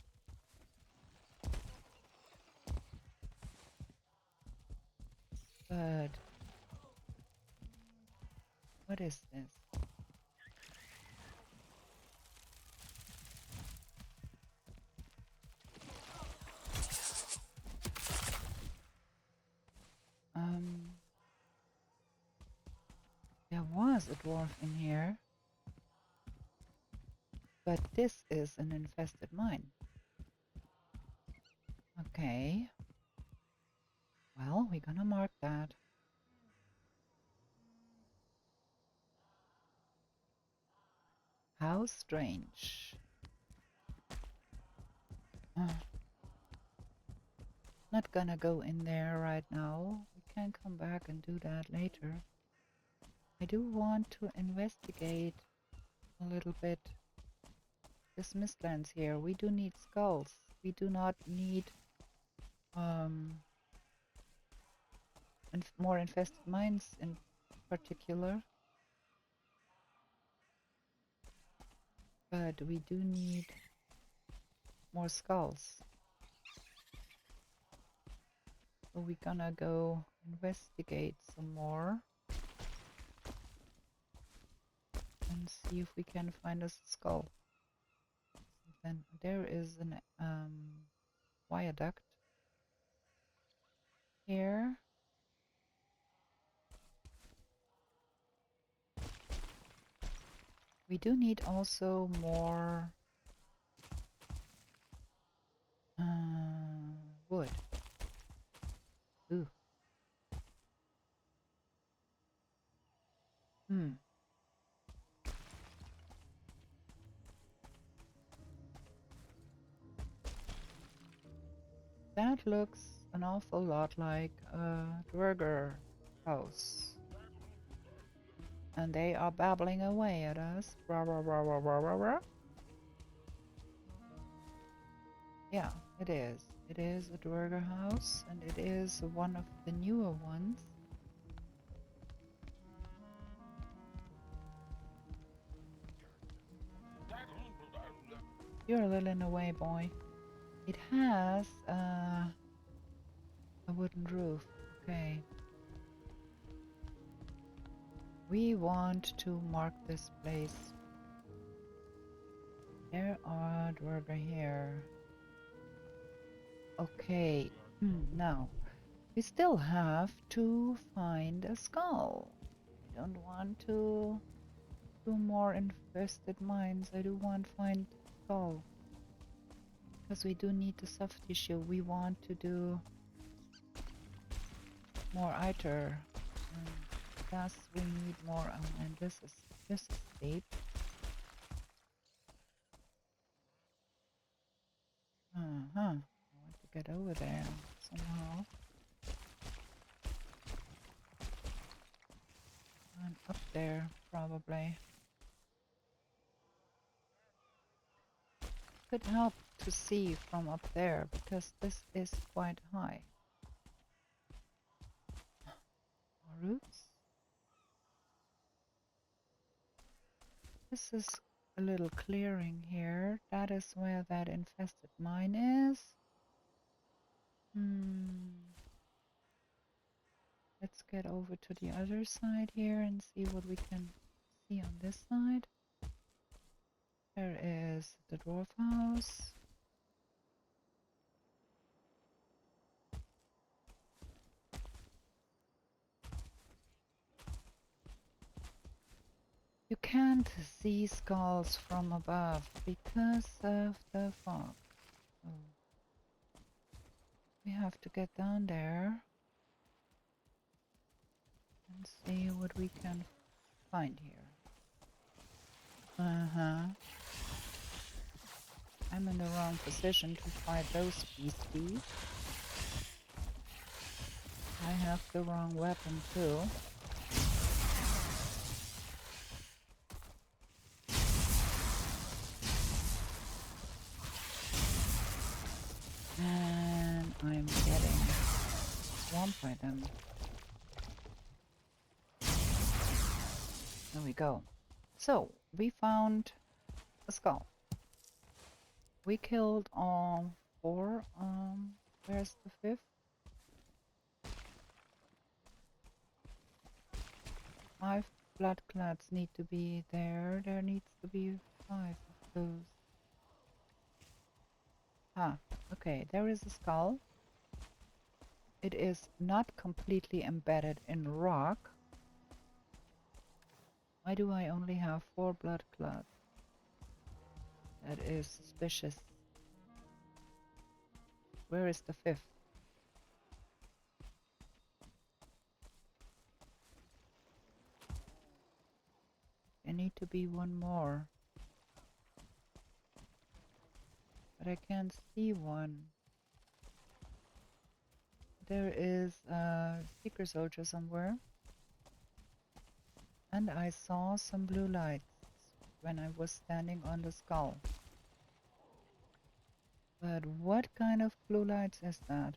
But what is this? There was a dwarf in here. But this is an infested mine. Okay. Well, we're gonna mark that. How strange. Not gonna go in there right now. We can come back and do that later. I do want to investigate a little bit this Mistlands here. We do need skulls. We do not need more infested mines in particular. But we do need more skulls. So we're gonna go investigate some more and see if we can find a skull. Then there is an viaduct here. We do need also more wood. Ooh. That looks an awful lot like a Dwerger house. And they are babbling away at us. Rah, rah, rah, rah, rah, rah, rah. Yeah, it is. It is a Dwerger house, and it is one of the newer ones. You're a little in the way, boy. It has a wooden roof. Okay. We want to mark this place. There are Dwerger here. Okay. Now, we still have to find a skull. I don't want to do more infested mines. I do want to find skull. Because we do need the soft tissue. We want to do more iter. Thus we need more, and this is steep. I want to get over there somehow. And up there, probably. Could help to see from up there, because this is quite high. Roots. This is a little clearing here. That is where that infested mine is. Let's get over to the other side here and see what we can see on this side. There is the dwarf house. You can't see skulls from above because of the fog. So we have to get down there and see what we can find here. I'm in the wrong position to fight those beasties. I have the wrong weapon too. And I'm getting swamped by them. There we go. So, we found a skull. We killed all 4. Where's the 5th? 5 blood clots need to be there. There needs to be 5 of those. Okay, there is a skull. It is not completely embedded in rock. Why do I only have 4 blood clots? That is suspicious. Where is the 5th? There need to be one more. But I can't see one. There is a seeker soldier somewhere. And I saw some blue lights when I was standing on the skull. But what kind of blue lights is that?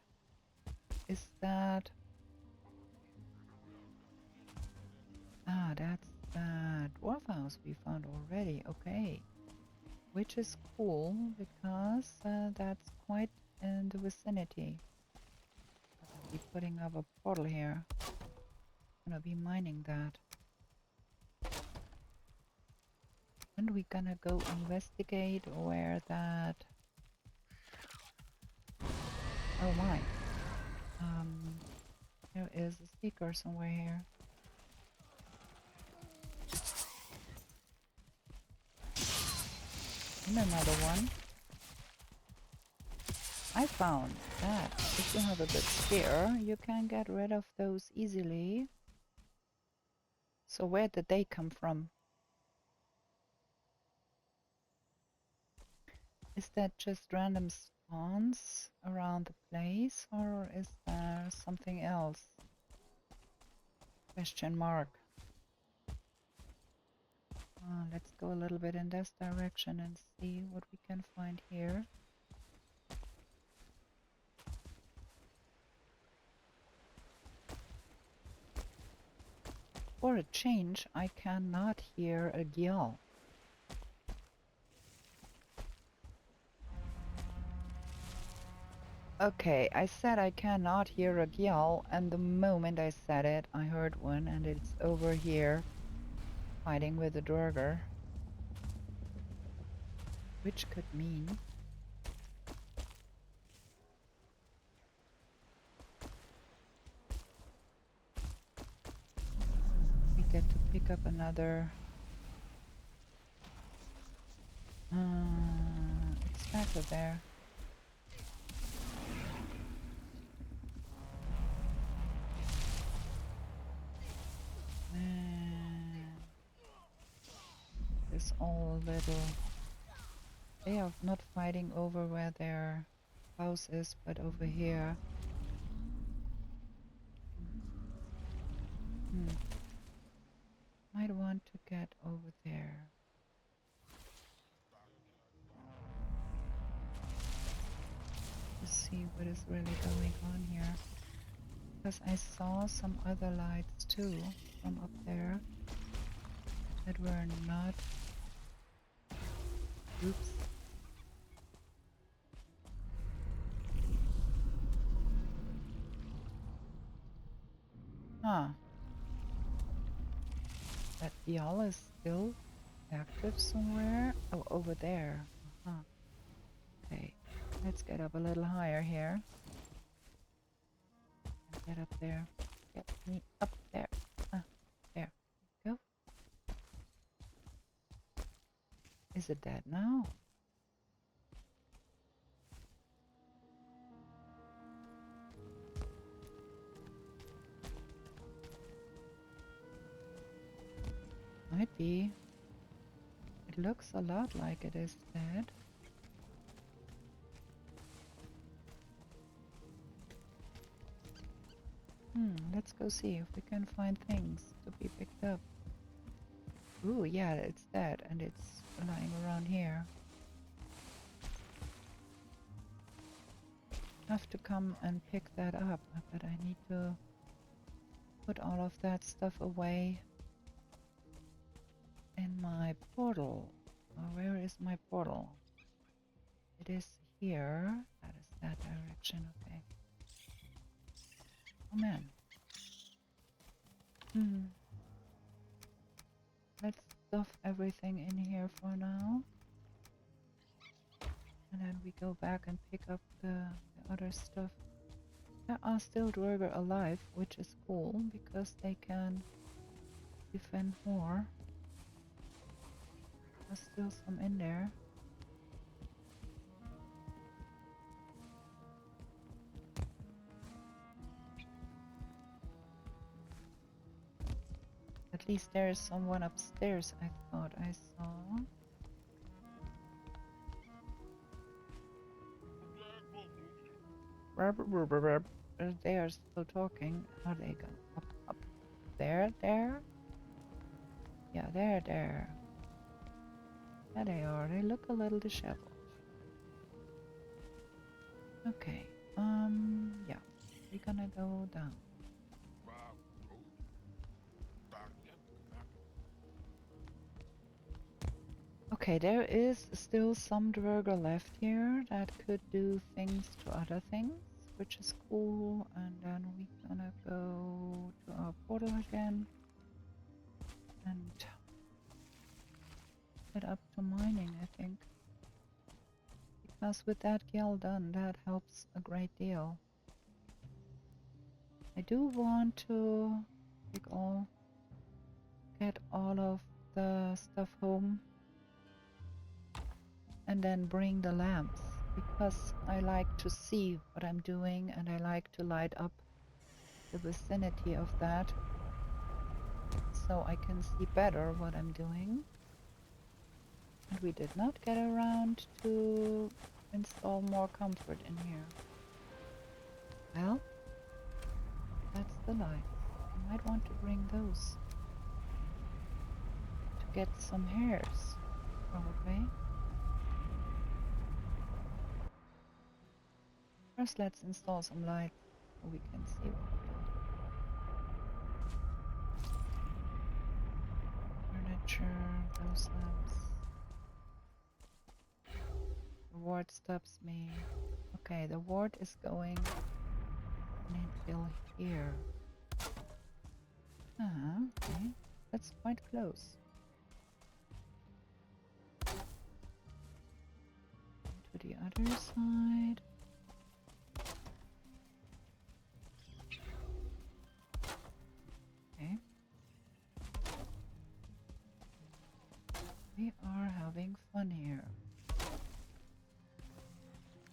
Is that... that's that dwarf house we found already. Okay. Which is cool, because that's quite in the vicinity. I'll be putting up a portal here. I'm gonna be mining that. And we're gonna go investigate where that... Oh my. There is a seeker somewhere here. And another one. I found that if you have a good spear, you can get rid of those easily. So where did they come from? Is that just random spawns around the place, or is there something else? Question mark. Let's go a little bit in this direction and see what we can find here. For a change, I cannot hear a gyal. Okay, I said I cannot hear a gyal, and the moment I said it, I heard one, and it's over here fighting with a Durger. Which could mean we get to pick up another. It's better there. Man, it's all little. They are not fighting over where their house is, but over here. Might want to get over there. To see what is really going on here. Because I saw some other lights too from up there that were not. Oops. Huh. That Dial is still active somewhere. Oh, over there. Uh-huh. Okay. Let's get up a little higher here. And get up there. Get me up there. There. Go. Is it dead now? Might be. It looks a lot like it is dead. Let's go see if we can find things to be picked up. Ooh, yeah, it's dead and it's lying around here. Have to come and pick that up, but I need to put all of that stuff away in my portal. Where is my portal? It is here. That is that direction, okay. Oh man. Let's stuff everything in here for now. And then we go back and pick up the other stuff. There are still Durger alive, which is cool because they can defend more. There's still some in there. At least there is someone upstairs, I thought I saw. They are still talking. Are they going up there? Yeah, there. There they are. They look a little disheveled. Okay. Yeah. We're gonna go down. Okay, there is still some Durger left here that could do things to other things, which is cool. And then we're gonna go to our portal again and head up to mining, I think. Because with that Gyal done, that helps a great deal. I do want to get all of the stuff home and then bring the lamps, because I like to see what I'm doing and I like to light up the vicinity of that so I can see better what I'm doing. And we did not get around to install more comfort in here. Well, that's the light. I might want to bring those to get some hairs, probably. First, let's install some lights so we can see what we're doing. capture those lamps. The ward stops me. Okay, the ward is going until here. Okay. That's quite close. To the other side. Okay. We are having fun here.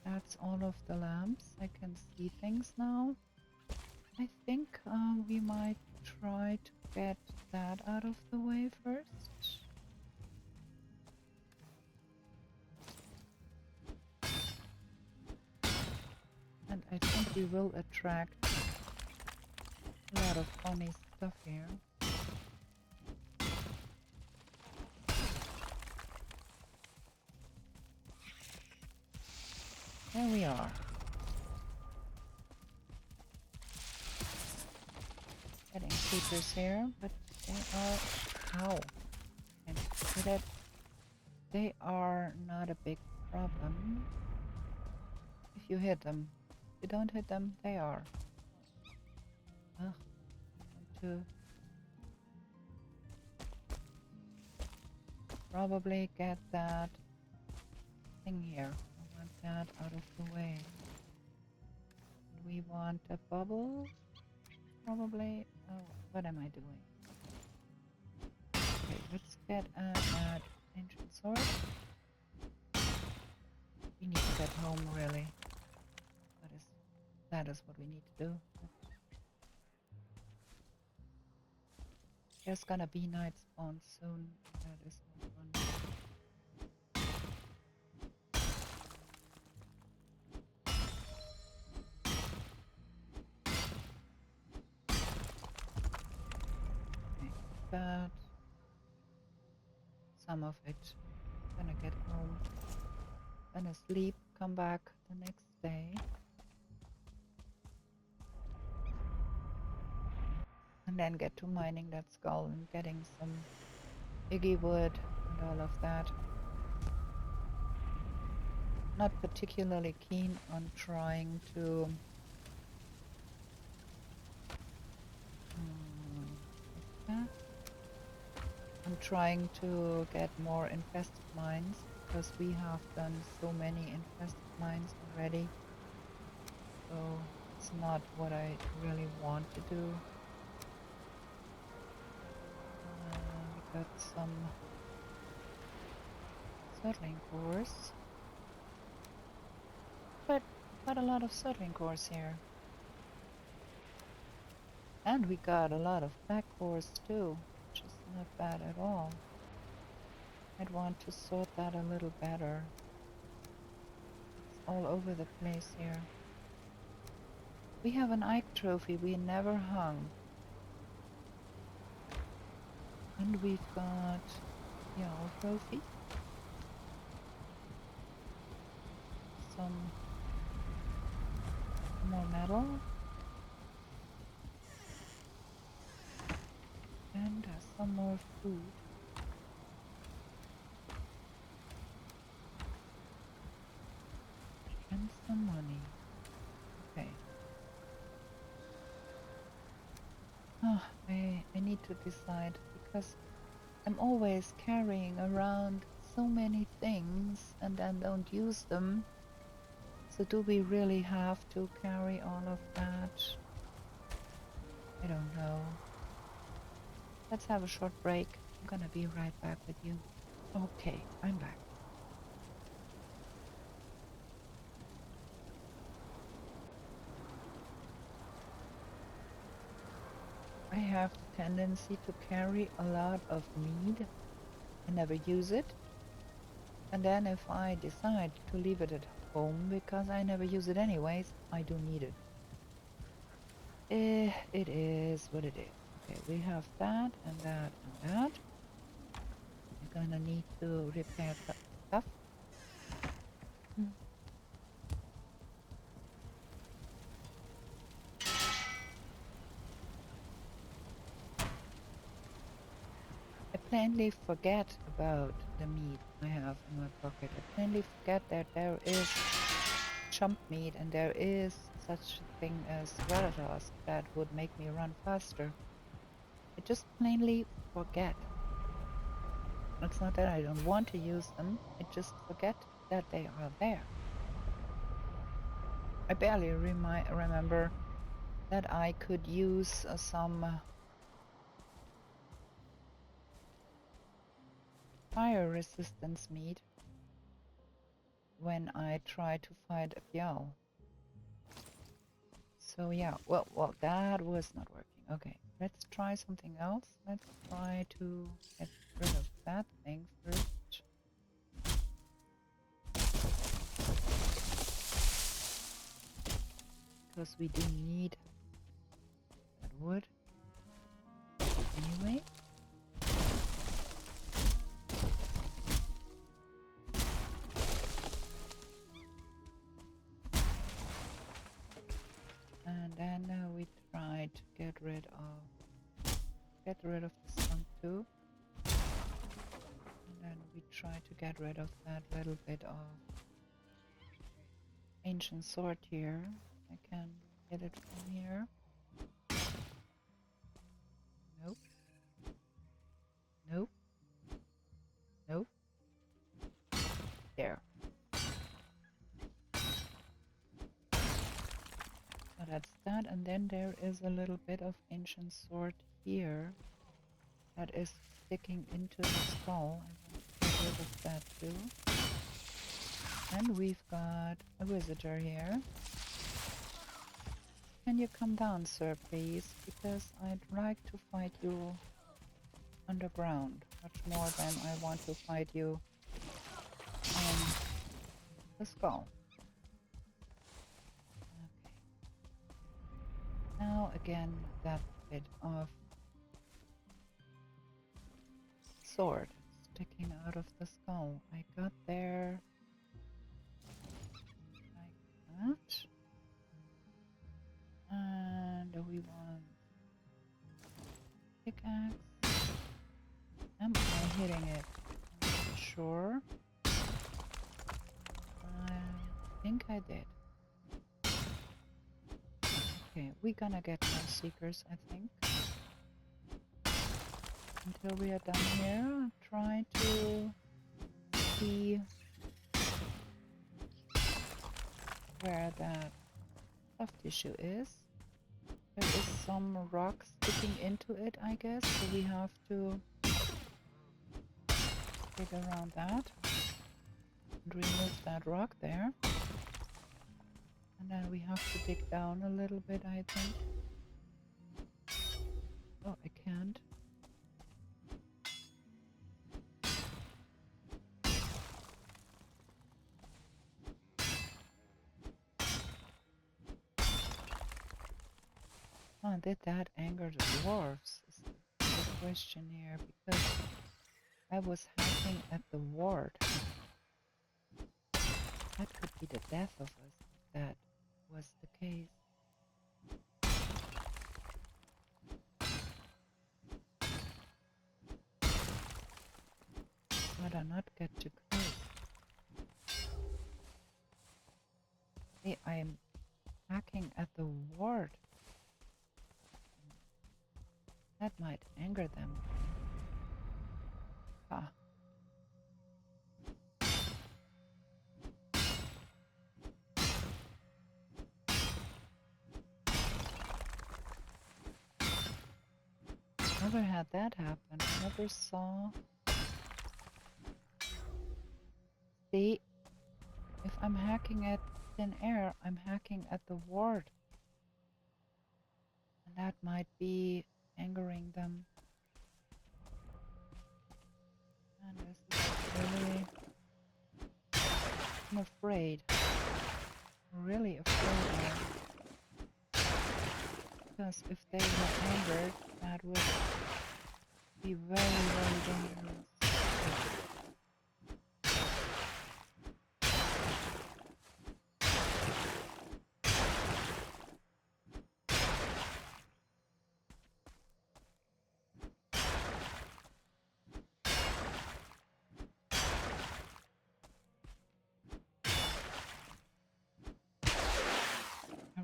That's all of the lamps. I can see things now. I think we might try to get that out of the way first. And I think we will attract a lot of funny stuff here. There we are. Getting creepers here, but they are... Ow. And hit it. They are not a big problem. If you hit them. If you don't hit them, they are. Ugh. I want to probably get that thing here. I want that out of the way. We want a bubble. Probably. Oh, what am I doing? Okay, let's get that ancient sword. We need to get home, really. That is what we need to do. There's gonna be night spawn soon. That is not fun. Okay, that. Some of it. Gonna get home. Gonna sleep. Come back the next day. And then get to mining that skull and getting some Iggy wood and all of that. Not particularly keen on trying to I'm trying to get more infested mines because we have done so many infested mines already. So it's not what I really want to do. We got some settling cores. But got a lot of settling cores here. And we got a lot of black cores too, which is not bad at all. I'd want to sort that a little better. It's all over the place here. We have an Ike trophy we never hung. And we've got the owl trophy. Some more metal. And some more food. And some money. Okay. Oh, I need to decide because I'm always carrying around so many things and then don't use them. So do we really have to carry all of that? I don't know. Let's have a short break. I'm gonna be right back with you. Okay, I'm back. I have the tendency to carry a lot of mead. I never use it. And then if I decide to leave it at home because I never use it anyways, I do need it. It is what it is. Okay, we have that and that and that. We're gonna need to repair stuff. I plainly forget about the meat I have in my pocket. I plainly forget that there is chump meat and there is such a thing as relatives that would make me run faster. I just plainly forget. It's not that I don't want to use them, I just forget that they are there. I barely remember that I could use some fire resistance meat when I try to fight a Fjall. So yeah, well, that was not working. Okay, let's try something else. Let's try to get rid of that thing first. Because we do need that wood anyway. And then we try to get rid of the skunk too. And then we try to get rid of that little bit of ancient sword here. I can get it from here. Nope. Nope. Nope. There. So that's that, and then there is a little bit of ancient sword here that is sticking into the skull. I want to get rid of that too. And we've got a visitor here. Can you come down, sir, please? Because I'd like to fight you underground much more than I want to fight you on the skull. Okay. Now again, that bit of sword sticking out of the skull. I got there like that. And we want pickaxe. Am I hitting it? I'm not sure. I think I did. Okay, we're gonna get more seekers, I think. Until we are done here, I'll try to see where that soft tissue is. There is some rock sticking into it, I guess, so we have to dig around that and remove that rock there. And then we have to dig down a little bit, I think. Oh, I can't. Oh, did that anger the dwarves? Is the question here, because I was hacking at the ward. That could be the death of us if that was the case. Better not get too close. Hey, I'm hacking at the ward. That might anger them. Ah. Never had that happen. Never saw. See, if I'm hacking at thin air, I'm hacking at the ward. And that might be angering them. And this is really... I'm afraid. I'm really afraid of. Because if they were angered, that would be very, very dangerous.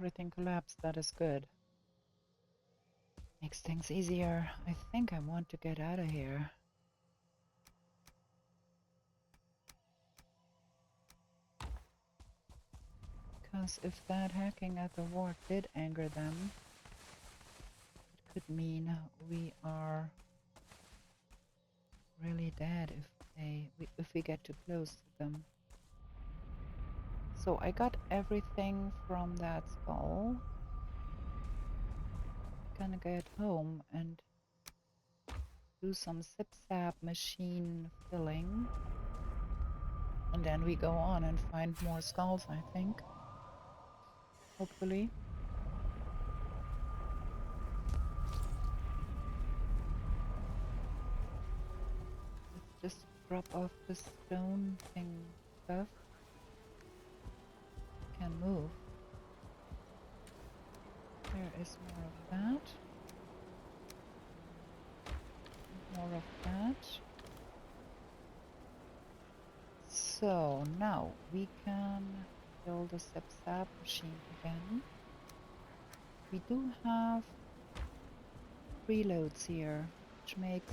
everything collapsed. That is good. Makes things easier. I think I want to get out of here. Because if that hacking at the ward did anger them, it could mean we are really dead if we get too close to them. So I got everything from that skull. Gonna get home and do some sip-sap machine filling. And then we go on and find more skulls, I think. Hopefully. Let's just drop off the stone thing stuff. Can move. There is more of that. More of that. So now we can build a sip-sap machine again. We do have reloads here, which makes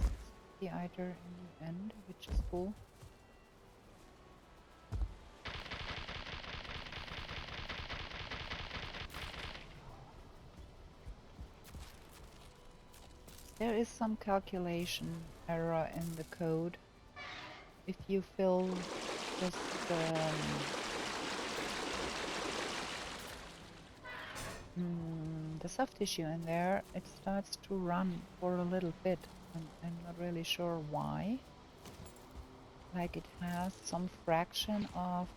the iter in the end, which is cool. There is some calculation error in the code. If you fill just the soft tissue in there, it starts to run for a little bit. I'm not really sure why. Like it has some fraction of...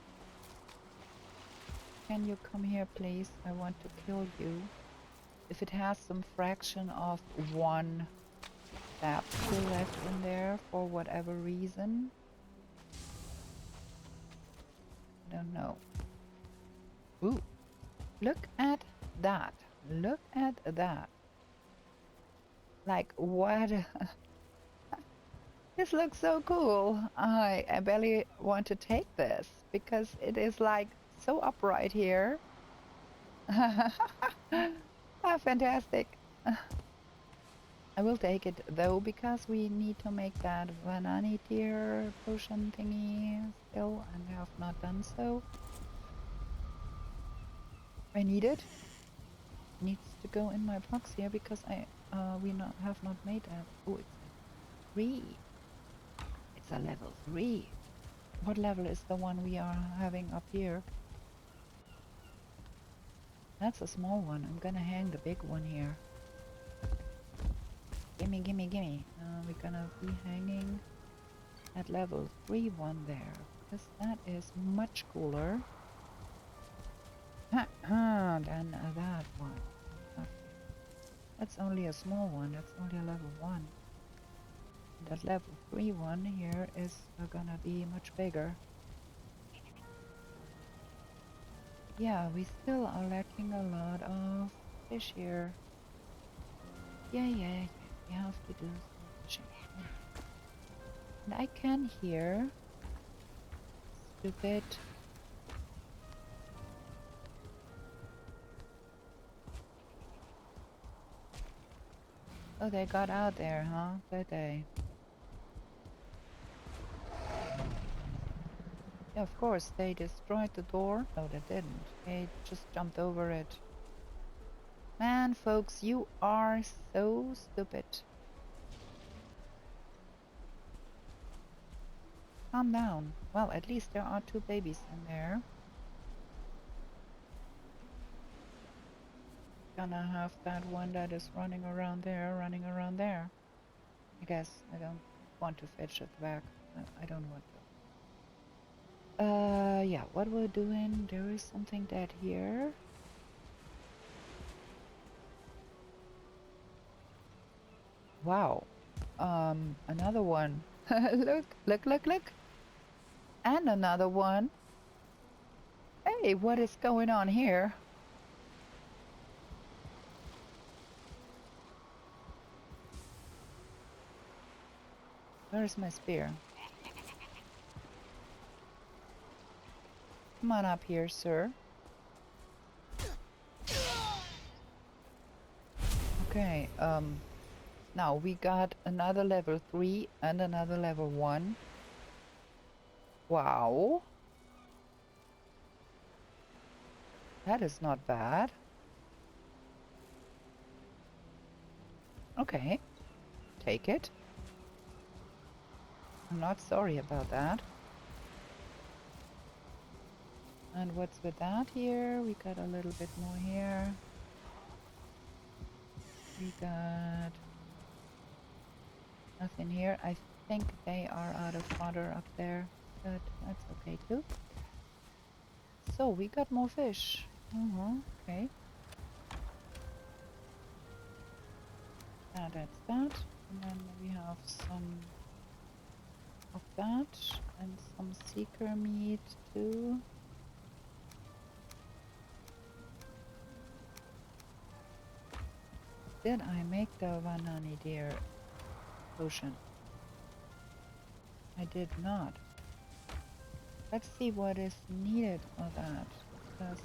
Can you come here, please? I want to kill you. If it has some fraction of one sap still left in there for whatever reason. I don't know. Ooh, look at that. Look at that. Like, what? This looks so cool. I barely want to take this because it is like so upright here. Ah, fantastic. I will take it though because we need to make that Vanani tier potion thingy still and I have not done so. I need it. It needs to go in my box here because we have not made that. Oh, it's 3. It's a level 3. What level is the one we are having up here? That's a small one. I'm gonna hang the big one here. Gimme, gimme, gimme. We're gonna be hanging at level 3 one there. Because that is much cooler than that one. Okay. That's only a small one. That's only a level 1. That level 3 one here is gonna be much bigger. Yeah, we still are lacking a lot of fish here. Yeah. We have to do some fishing. And I can hear stupid oh, they got out there, huh? Did they? Yeah, of course, they destroyed the door. No, they didn't. They just jumped over it. Man, folks, you are so stupid. Calm down. Well, at least there are 2 babies in there. Gonna have that one that is running around there. I guess I don't want to fetch it back. I don't want to. Yeah, what we're doing, there is something dead here. Wow. Another one. Look. And another one. Hey, what is going on here? Where's my spear? Come on up here, sir. Okay, now we got another level 3 and another level 1. Wow. That is not bad. Okay, take it. I'm not sorry about that. And what's with that here? We got a little bit more here. We got nothing here. I think they are out of fodder up there, but that's okay too. So we got more fish. Okay. That's that. And then we have some of that and some seeker meat too. Did I make the Vanani deer potion? I did not. Let's see what is needed for that. Because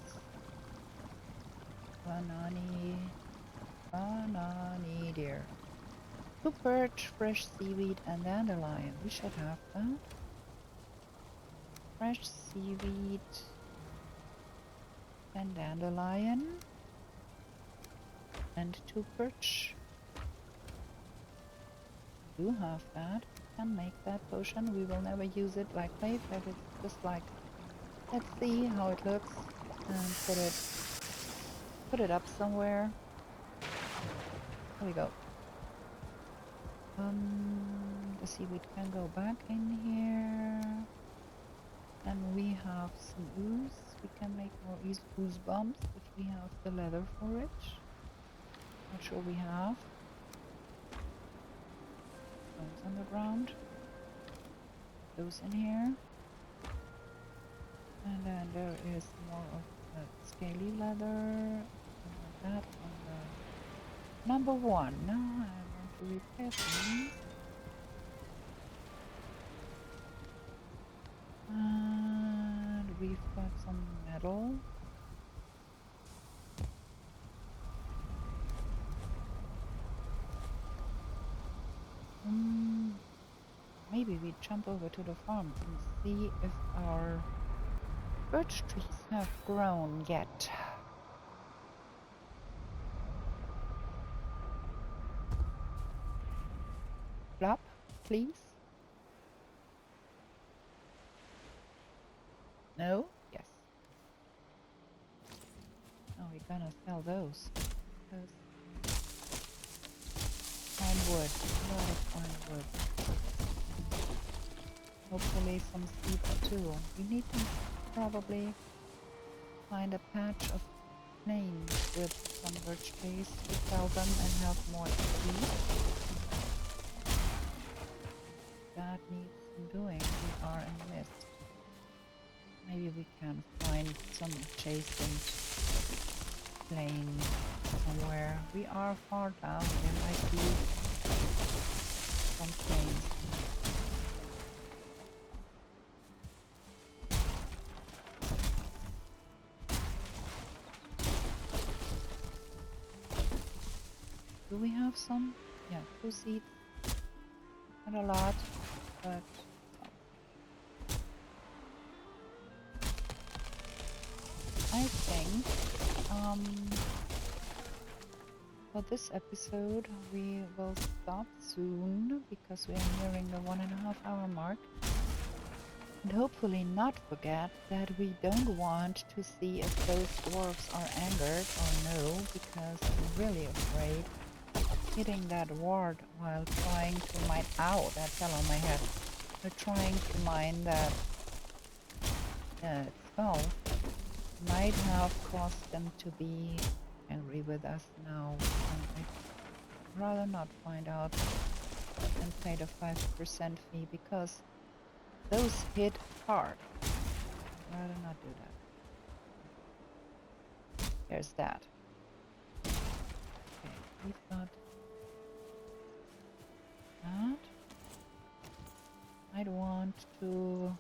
Vanani deer. 2 perch, fresh seaweed, and dandelion. We should have that. Fresh seaweed and dandelion. And 2 perch. We do have that. We can make that potion. We will never use it likely, but it's just like, let's see how it looks and put it up somewhere. There we go. The seaweed can go back in here. And we have some ooze. We can make more ooze bombs if we have the leather for it. Not sure we have. Those on the ground. Those in here. And then there is more of the scaly leather. And that on the number 1. Now I want to repair things. And we've got some metal. Maybe we jump over to the farm and see if our birch trees have grown yet. Flop, please. No? Yes. Oh, we're gonna sell those. Fine wood. A lot of fine wood. Hopefully some seeds too. We need to probably find a patch of plains with some birch trees to sell them and have more to eat. That needs some doing. We are in the mist. Maybe we can find some adjacent plain somewhere. We are far down. There might be some plains. Do we have some? Yeah, 2 seeds. Not a lot, but I think for this episode we will stop soon because we are nearing the 1.5 hour mark. And hopefully not forget that we don't want to see if those dwarves are angered or no, because I'm really afraid hitting that ward while trying to mine. Ow, that fell on my head. We're trying to mine that skull might have caused them to be angry with us now. And I'd rather not find out and pay the 5% fee because those hit hard. I'd rather not do that. There's that. Okay, we've got that. I'd want to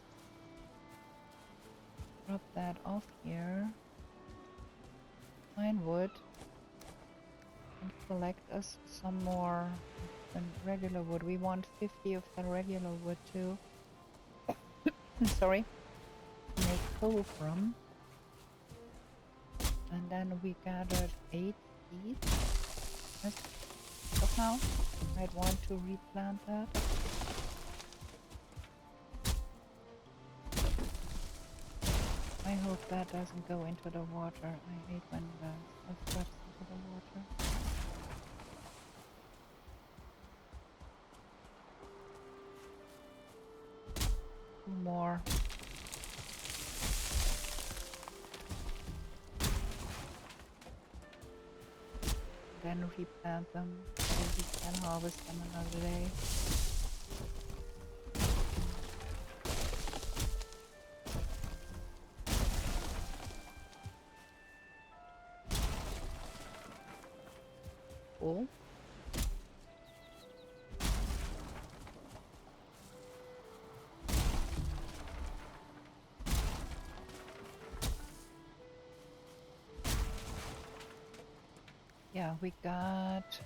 drop that off here. Fine wood. And collect us some more than regular wood. We want 50 of the regular wood too. Sorry. Make coal from. And then we gathered 8 seeds. As of now, I'd want to replant that. I hope that doesn't go into the water. I hate when stuff drops into the water. Two more. Then replant them so we can harvest them another day. Cool. Yeah, we got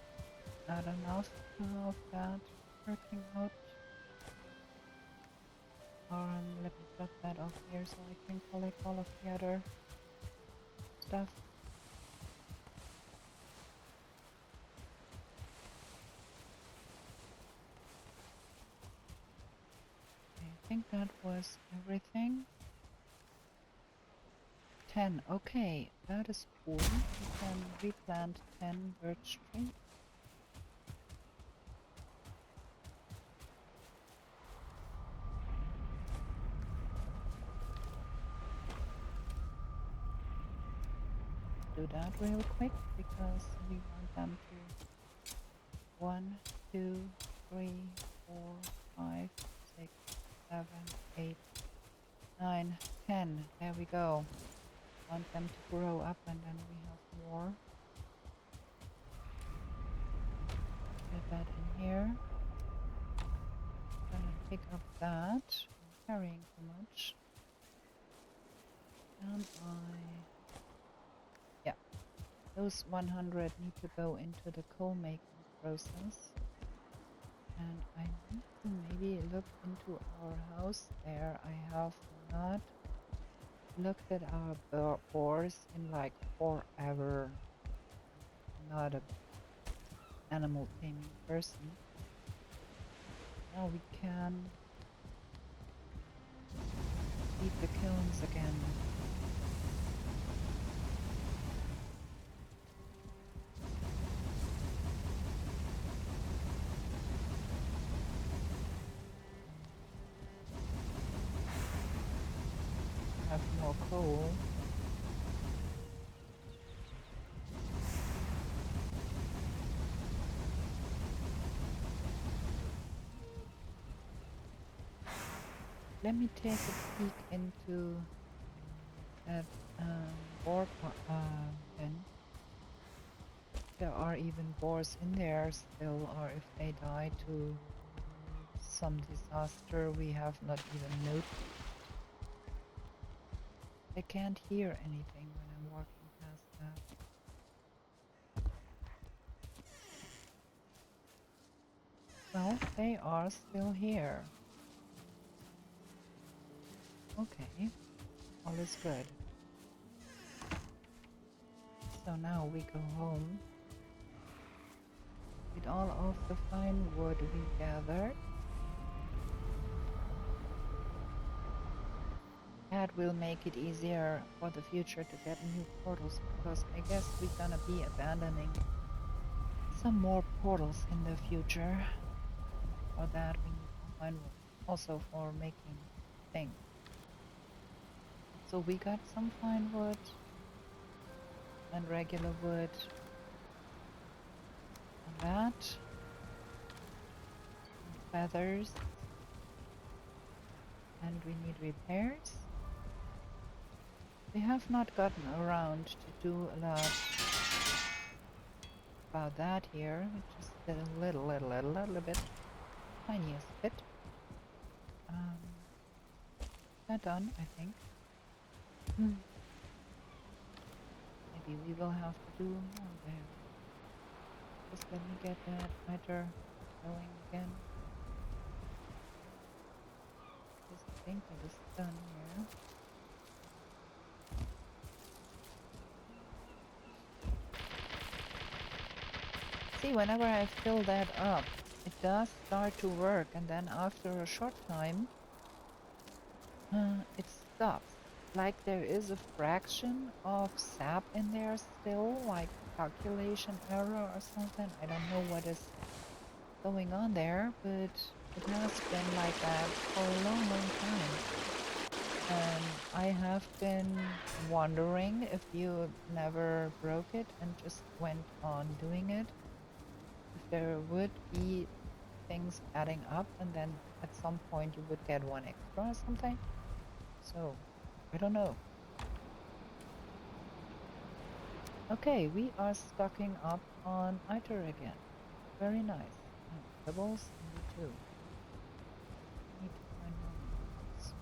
not enough of that working out. Let me drop that off here so I can collect all of the other stuff. I think that was everything. 10. Okay, that is cool. We can replant 10 birch trees. Do that real quick because we want them to 1, 2, 3, 4, 5, 6, 7, 8, 9, 10. There we go. Want them to grow up and then we have more. Get that in here. Gonna pick up that. I'm carrying too much. And yeah, those 100 need to go into the coal making process. And I need to maybe look into our house there. I have not looked at our boars in like forever. I'm not a animal taming person. Now we can feed the kilns again. Have more coal. Let me take a peek into that boar pen. There are even boars in there still, or if they die to some disaster we have not even noticed. I can't hear anything when I'm walking past that. Well, they are still here. Okay, all is good. So now we go home with all of the fine wood we gathered. That will make it easier for the future to get new portals, because I guess we're gonna be abandoning some more portals in the future. For that we need to find wood, also for making things. So we got some fine wood and regular wood and that, and feathers, and we need repairs. We have not gotten around to do a lot about that here, just a little bit, tiniest bit. That done, I think. Maybe we will have to do more there. Let me get that fighter going again. Because I think it is done here. See, whenever I fill that up, it does start to work, and then after a short time, it stops. Like there is a fraction of sap in there still, like calculation error or something. I don't know what is going on there, but it has been like that for a long, long time. And I have been wondering if you never broke it and just went on doing it, if there would be things adding up and then at some point you would get one extra or something. So, I don't know. Okay, we are stocking up on ITER again. Very nice. Oh, pebbles, me too. Need to find more minerals.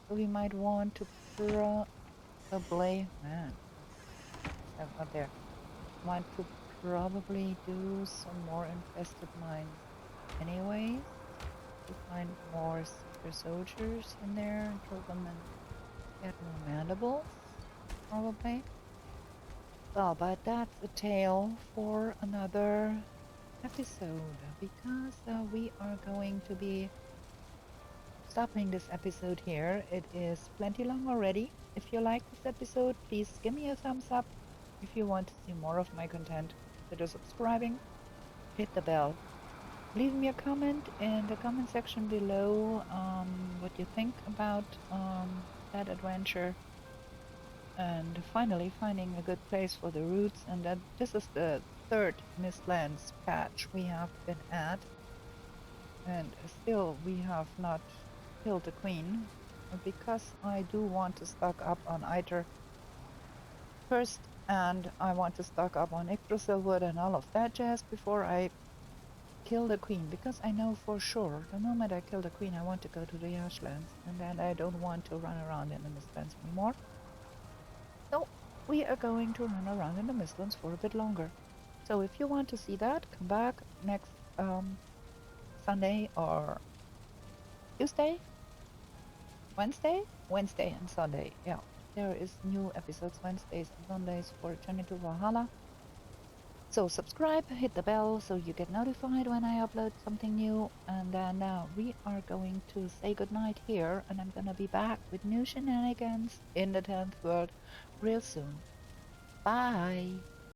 So we might want to probably, man, step out there. Want to probably do some more infested mines anyways. To find more super soldiers in there and kill them and get more mandibles, probably. Well, but that's a tale for another episode because we are going to be stopping this episode here. It is plenty long already. If you like this episode, please give me a thumbs up. If you want to see more of my content, consider subscribing, hit the bell. Leave me a comment in the comment section below what you think about that adventure. And finally finding a good place for the roots, and that this is the third Mistlands patch we have been at, and still we have not killed the queen, because I do want to stock up on ITER first, and I want to stock up on Yggdrasil wood and all of that jazz before I kill the queen, because I know for sure the moment I kill the queen I want to go to the Ashlands, and then I don't want to run around in the Mistlands anymore. So we are going to run around in the Mistlands for a bit longer. So if you want to see that, come back next Sunday or Tuesday, Wednesday and Sunday. Yeah, there is new episodes Wednesdays and Sundays for Journey to Valhalla. So subscribe, hit the bell so you get notified when I upload something new. And then we are going to say goodnight here, and I'm gonna be back with new shenanigans in the 10th world real soon. Bye!